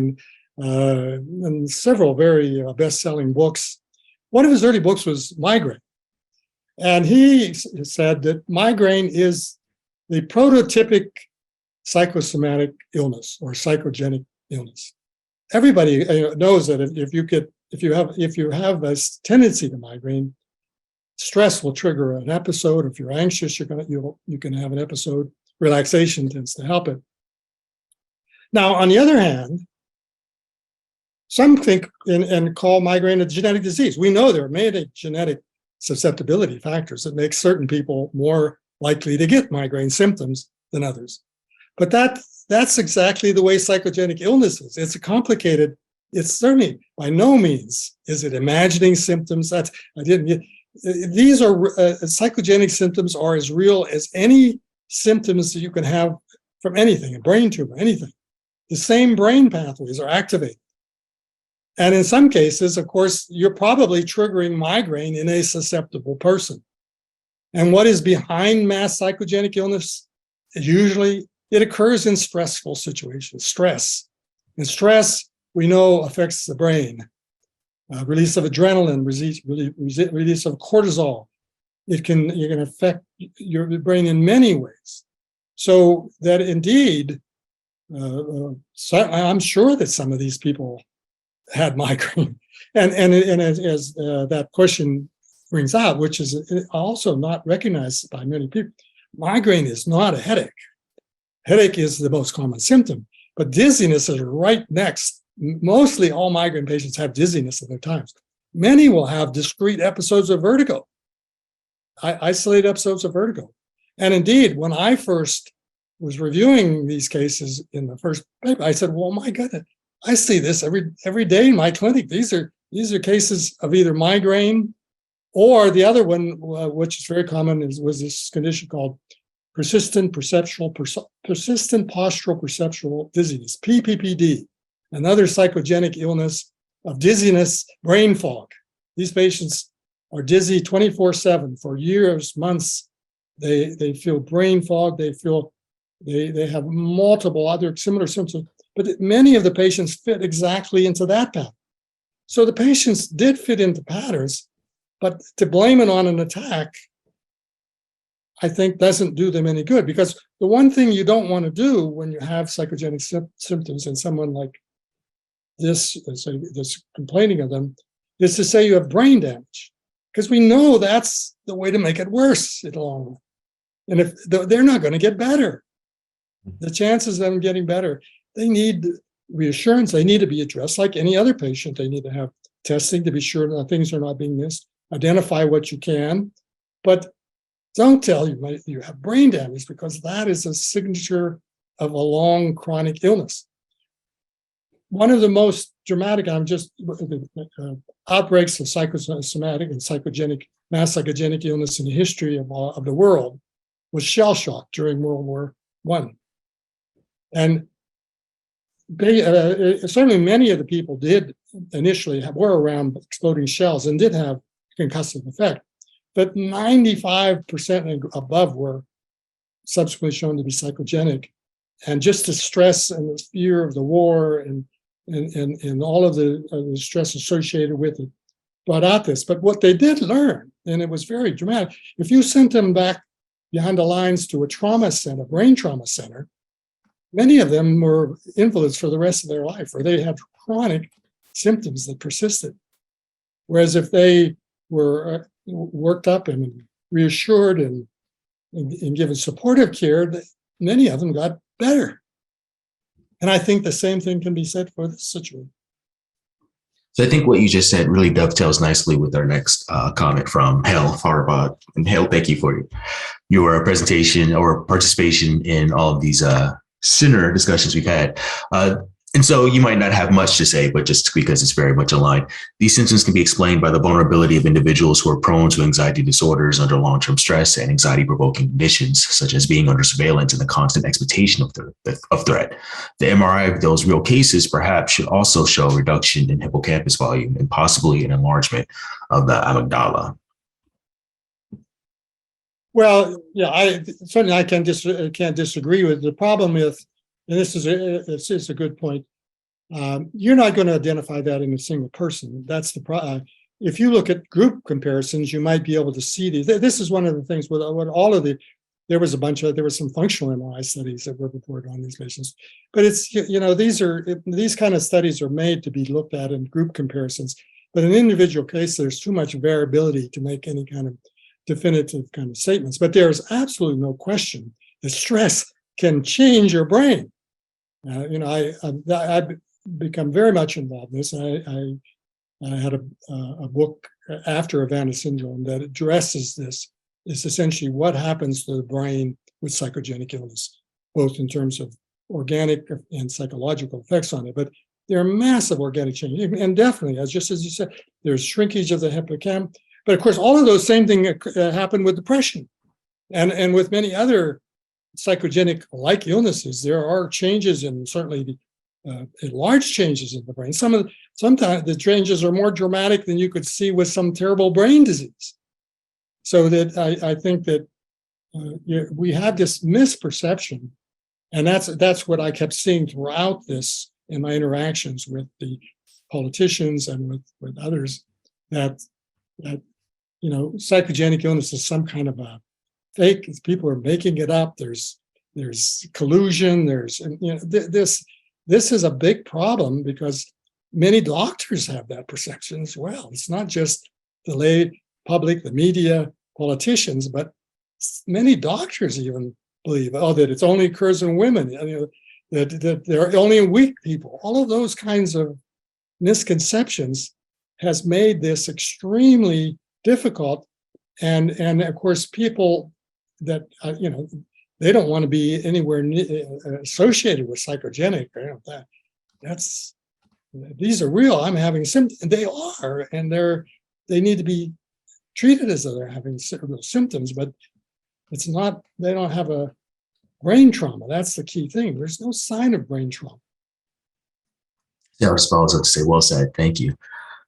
and several very best-selling books. One of his early books was Migraine. And he said that migraine is the prototypic psychosomatic illness or psychogenic illness. Everybody knows that if you have a tendency to migraine, stress will trigger an episode. If you're anxious, you can have an episode. Relaxation tends to help it. Now, on the other hand, some think and call migraine a genetic disease. We know there are many genetic susceptibility factors that make certain people more likely to get migraine symptoms than others. But that's exactly the way psychogenic illness is. It's complicated. It's certainly by no means is it imagining symptoms. These are psychogenic symptoms are as real as any symptoms that you can have from anything, a brain tumor, anything. The same brain pathways are activated. And in some cases, of course, you're probably triggering migraine in a susceptible person. And what is behind mass psychogenic illness? Usually it occurs in stressful situations, stress. And stress, we know, affects the brain. Release of adrenaline, release of cortisol. It can affect your brain in many ways. So that indeed, I'm sure that some of these people had migraine. And as that question brings out, which is also not recognized by many people, migraine is not a headache. Headache is the most common symptom, but dizziness is right next. Mostly all migraine patients have dizziness at their times. Many will have discrete episodes of vertigo, isolated episodes of vertigo. And indeed, when I first was reviewing these cases in the first paper, I said, well, my goodness, I see this every day in my clinic. These are cases of either migraine or the other one, which is very common, was this condition called persistent postural perceptual dizziness, PPPD, another psychogenic illness of dizziness, brain fog. These patients are dizzy 24/7 for years, months. They feel brain fog. They have multiple other similar symptoms, but many of the patients fit exactly into that pattern. So the patients did fit into patterns, but to blame it on an attack, I think doesn't do them any good, because the one thing you don't want to do when you have psychogenic symptoms in someone like this complaining of them is to say you have brain damage, because we know that's the way to make it worse in the long run. And if they're not going to get better, the chances of them getting better, they need reassurance. They need to be addressed like any other patient. They need to have testing to be sure that things are not being missed. Identify what you can, but don't tell you have brain damage, because that is a signature of a long chronic illness. One of the most dramatic outbreaks of psychosomatic and mass psychogenic illness in the history of the world was shell shock during World War I. And certainly many of the people did initially were around exploding shells and did have concussive effect, but 95% and above were subsequently shown to be psychogenic. And just the stress and the fear of the war and all of the stress associated with it brought out this. But what they did learn, and it was very dramatic, if you sent them back behind the lines to a trauma center, brain trauma center, many of them were invalids for the rest of their life, or they had chronic symptoms that persisted. Whereas if they were worked up and reassured and given supportive care, many of them got better. And I think the same thing can be said for this situation. So I think what you just said really dovetails nicely with our next comment from Hel Farbot. And Hel, thank you for your presentation or participation in all of these similar discussions we've had. And so you might not have much to say, but just because it's very much aligned, these symptoms can be explained by the vulnerability of individuals who are prone to anxiety disorders under long-term stress and anxiety-provoking conditions, such as being under surveillance and the constant expectation of threat. The MRI of those real cases perhaps should also show a reduction in hippocampus volume and possibly an enlargement of the amygdala. Well, yeah, I can't disagree with the problem with, and this is a good point. You're not going to identify that in a single person. That's the problem. If you look at group comparisons, you might be able to see these. This is one of the things with all of the. There was some functional MRI studies that were reported on these patients, but it's these kind of studies are made to be looked at in group comparisons. But in an individual case, there's too much variability to make any kind of definitive kind of statements. But there's absolutely no question that stress can change your brain. I've become very much involved in this. I had a book after Havana Syndrome that addresses this. It's essentially what happens to the brain with psychogenic illness, both in terms of organic and psychological effects on it. But there are massive organic changes, and definitely, as you said, there's shrinkage of the hippocampus. But of course, all of those same things happen with depression, and with many other psychogenic-like illnesses. There are changes, and certainly large changes in the brain. Sometimes the changes are more dramatic than you could see with some terrible brain disease. So that I think that we have this misperception, and that's what I kept seeing throughout this in my interactions with the politicians and with others, that psychogenic illness is some kind of a fake. People are making it up. There's collusion. This is a big problem because many doctors have that perception as well. It's not just the lay public, the media, politicians, but many doctors even believe, that it only occurs in women, that they're only in weak people. All of those kinds of misconceptions has made this extremely difficult. And of course, people that, they don't want to be anywhere associated with psychogenic. These are real. I'm having symptoms, and they are, and they need to be treated as though they're having symptoms, but it's not, they don't have a brain trauma. That's the key thing. There's no sign of brain trauma. Yeah, I was about to say, well said. Thank you.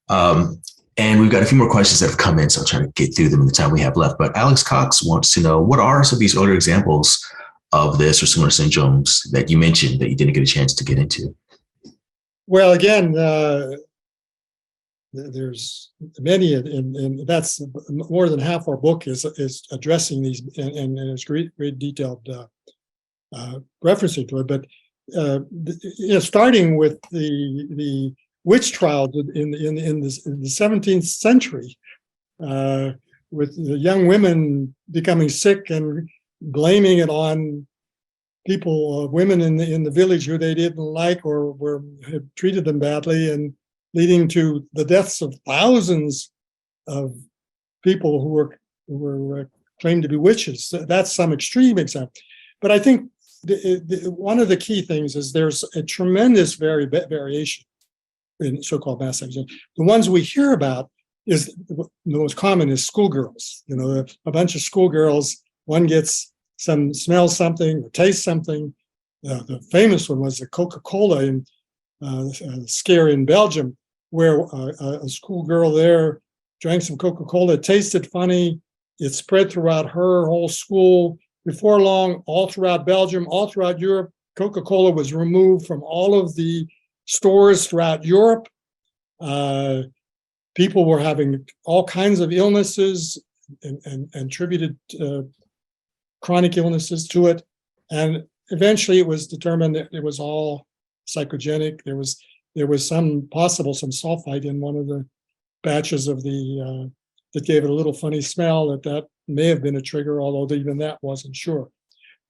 And we've got a few more questions that have come in, so I'll try to get through them in the time we have left. But Alex Cox wants to know, what are some of these other examples of this or similar syndromes that you mentioned that you didn't get a chance to get into? Well, again, there's many, and that's more than half our book is addressing these, and there's great detailed referencing to it. But starting with the witch trials in the 17th century, with the young women becoming sick and blaming it on people, women in the village who they didn't like or had treated them badly, and leading to the deaths of thousands of people who were claimed to be witches. That's some extreme example. But I think one of the key things is there's a tremendous variation in so-called mass psychogenic. The ones we hear about is the most common is schoolgirls. A bunch of schoolgirls, one smells something or tastes something. The famous one was the Coca-Cola scare in Belgium, where a schoolgirl there drank some Coca-Cola. It tasted funny. It spread throughout her whole school. Before long, all throughout Belgium, all throughout Europe, Coca-Cola was removed from all of the stores throughout Europe. People were having all kinds of illnesses and attributed chronic illnesses to it. And eventually it was determined that it was all psychogenic. There was some sulfite in one of the batches of that gave it a little funny smell. That may have been a trigger, although even that wasn't sure.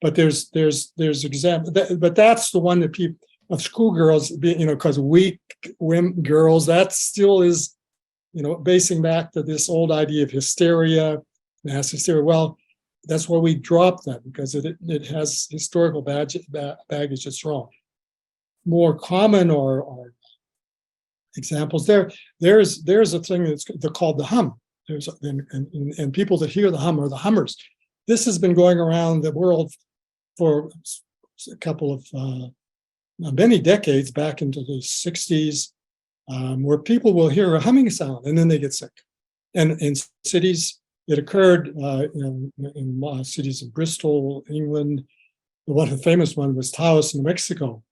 But there's examples. But that's the one that people of schoolgirls, because weak women, girls, that still is, basing back to this old idea of hysteria, mass hysteria. Well, that's why we dropped that, because it has historical baggage that's wrong. More common or examples there's a thing they're called the hum. There's and people that hear the hum are the hummers. This has been going around the world for a couple of many decades, back into the 60s, where people will hear a humming sound and then they get sick. And in cities, it occurred in cities in Bristol, England. The famous one was Taos, New Mexico,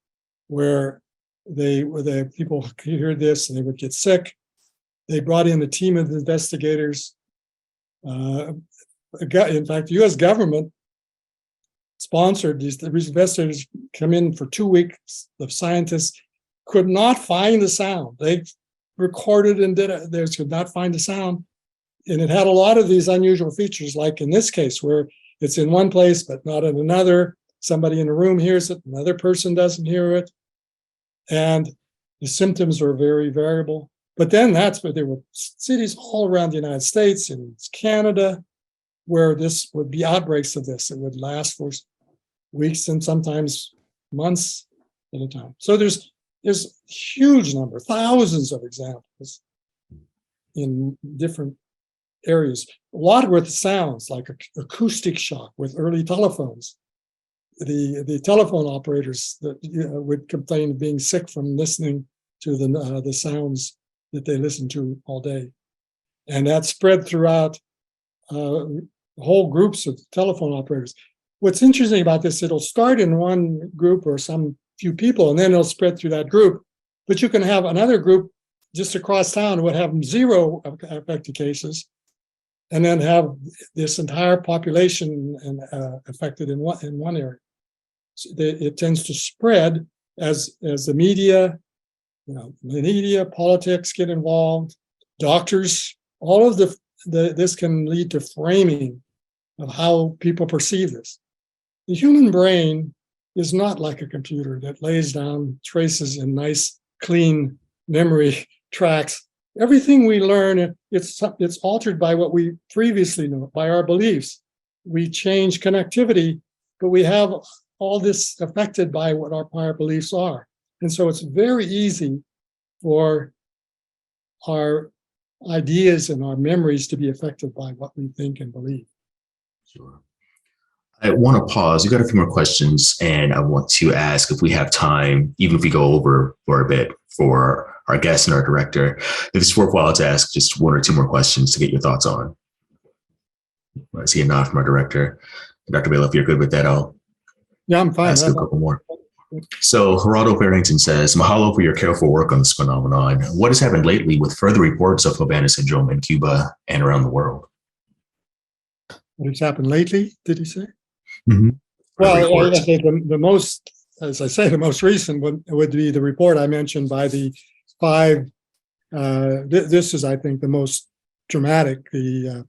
where the people heard this and they would get sick. They brought in a team of investigators. In fact, the U.S. government sponsored these investigators come in for 2 weeks. The scientists could not find the sound. They recorded and they could not find the sound. And it had a lot of these unusual features, like in this case, where it's in one place, but not in another. Somebody in the room hears it, another person doesn't hear it. And the symptoms are very variable. But then that's where there were cities all around the United States and Canada where this would be outbreaks of this. It would last for weeks and sometimes months at a time. So there's huge number, thousands of examples in different areas. A lot with sounds, like acoustic shock with early telephones. The telephone operators that would complain of being sick from listening to the sounds that they listen to all day, and that spread throughout whole groups of telephone operators. What's interesting about this, it'll start in one group or some few people, and then it'll spread through that group. But you can have another group just across town would have 0 affected cases, and then have this entire population affected in one area. So it tends to spread as the media, politics get involved, doctors, all of this can lead to framing of how people perceive this. The human brain is not like a computer that lays down traces in nice, clean memory tracks. Everything we learn, it's altered by what we previously knew, by our beliefs. We change connectivity, but we have all this affected by what our prior beliefs are. And so it's very easy for our ideas and our memories to be affected by what we think and believe. Sure. I want to pause. We've got a few more questions, and I want to ask if we have time, even if we go over for a bit, for our guest and our director, if it's worthwhile to ask just 1 or 2 more questions to get your thoughts on. I see a nod from our director. Dr. Baloh, if you're good with that, I'll I'm fine. ask you a couple more. So Geraldo Barrington says, mahalo for your careful work on this phenomenon. What has happened lately with further reports of Havana Syndrome in Cuba and around the world? What has happened lately, did he say? Mm-hmm. Well, I think the most, as I say, the most recent would be the report I mentioned by the 5. This is, I think, the most dramatic, the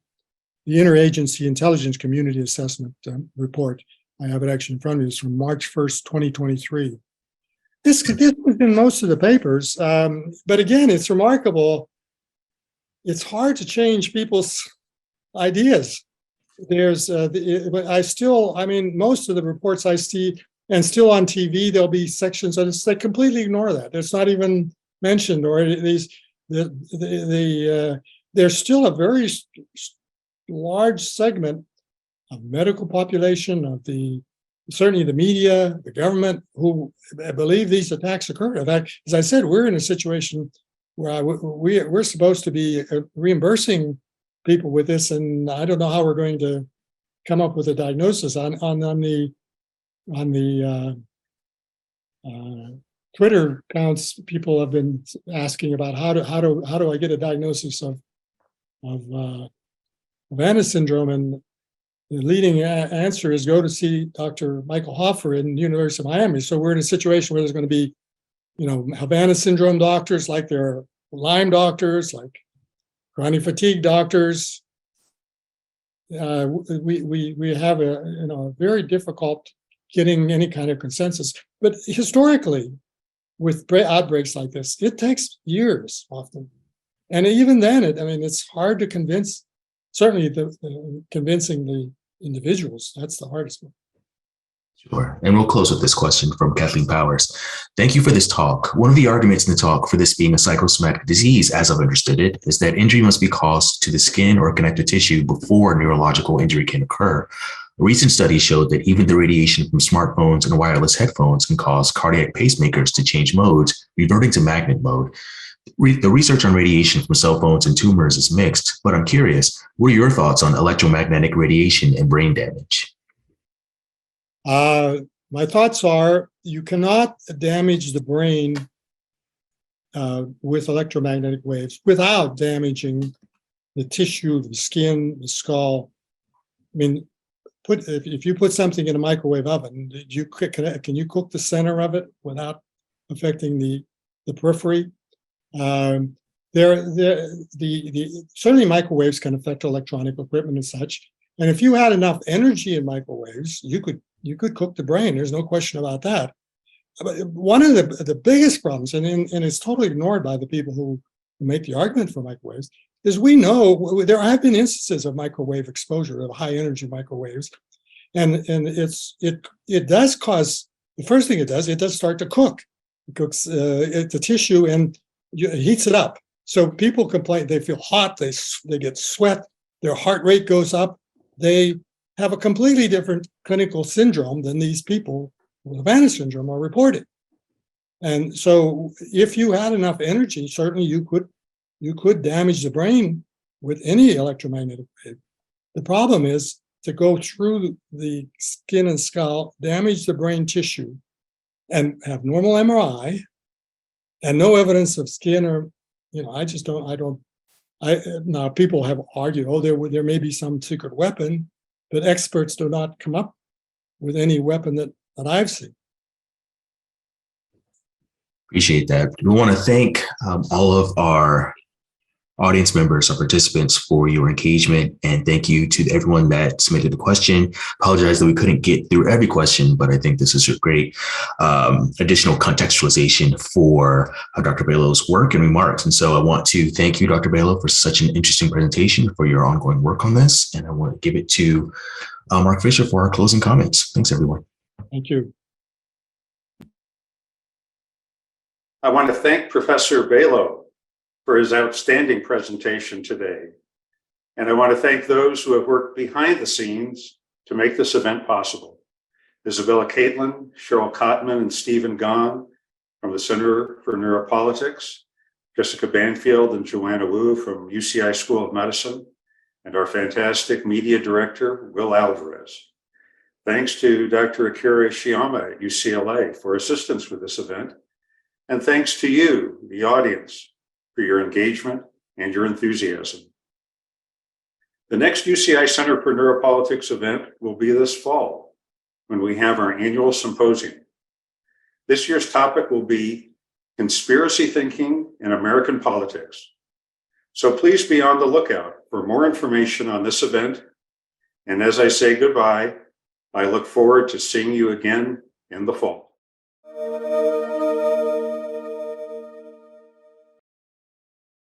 Interagency Intelligence Community Assessment report. I have it actually in front of me. It's from March 1st, 2023. This was in most of the papers, but again, it's remarkable. It's hard to change people's ideas. There's, most of the reports I see, and still on TV, there'll be sections that they completely ignore that. It's not even mentioned, or there's still a very large segment of medical population, of certainly the media, the government, who believe these attacks occurred. In fact, as I said, we're in a situation where we're supposed to be reimbursing people with this, and I don't know how we're going to come up with a diagnosis on the Twitter accounts. People have been asking about how do I get a diagnosis of Havana syndrome, and the leading answer is go to see Dr. Michael Hoffer in the University of Miami. So we're in a situation where there's going to be, Havana syndrome doctors, like there are Lyme doctors, like chronic fatigue doctors. We have a very difficult getting any kind of consensus. But historically, with outbreaks like this, it takes years often, and even then, it's hard to convince. Certainly, convincing the individuals. That's the hardest one. Sure. And we'll close with this question from Kathleen Powers. Thank you for this talk. One of the arguments in the talk for this being a psychosomatic disease, as I've understood it, is that injury must be caused to the skin or connective tissue before neurological injury can occur. A recent study showed that even the radiation from smartphones and wireless headphones can cause cardiac pacemakers to change modes, reverting to magnet mode. The research on radiation from cell phones and tumors is mixed, but I'm curious, what are your thoughts on electromagnetic radiation and brain damage? My thoughts are you cannot damage the brain with electromagnetic waves without damaging the tissue, the skin, the skull. I mean, if you put something in a microwave oven, can you cook the center of it without affecting the periphery? Certainly microwaves can affect electronic equipment and such. And if you had enough energy in microwaves, you could cook the brain. There's no question about that. But one of the biggest problems, and it's totally ignored by the people who make the argument for microwaves, is we know there have been instances of microwave exposure, of high energy microwaves, and it does cause, the first thing it does start to cook. It cooks the tissue and it heats it up. So people complain, they feel hot, they get sweat, their heart rate goes up. They have a completely different clinical syndrome than these people with Havana Syndrome are reporting. And so if you had enough energy, certainly you could damage the brain with any electromagnetic wave. The problem is to go through the skin and skull, damage the brain tissue, and have normal MRI and no evidence of skin or, now people have argued, there may be some secret weapon, but experts do not come up with any weapon that I've seen. Appreciate that. We want to thank all of our audience members, our participants, for your engagement, and thank you to everyone that submitted the question. Apologize that we couldn't get through every question, but I think this is a great additional contextualization for Dr. Balloh's work and remarks. And so I want to thank you, Dr. Baloh, for such an interesting presentation, for your ongoing work on this. And I want to give it to Mark Fisher for our closing comments. Thanks, everyone. Thank you. I want to thank Professor Baloh for his outstanding presentation today. And I want to thank those who have worked behind the scenes to make this event possible. Isabella Caitlin, Cheryl Cotman, and Stephen Gahn from the Center for Neuropolitics, Jessica Banfield and Joanna Wu from UCI School of Medicine, and our fantastic media director, Will Alvarez. Thanks to Dr. Akira Shiyama at UCLA for assistance with this event. And thanks to you, the audience, for your engagement and your enthusiasm. The next UCI Center for Neuropolitics event will be this fall when we have our annual symposium. This year's topic will be Conspiracy Thinking in American Politics. So please be on the lookout for more information on this event. And as I say goodbye, I look forward to seeing you again in the fall.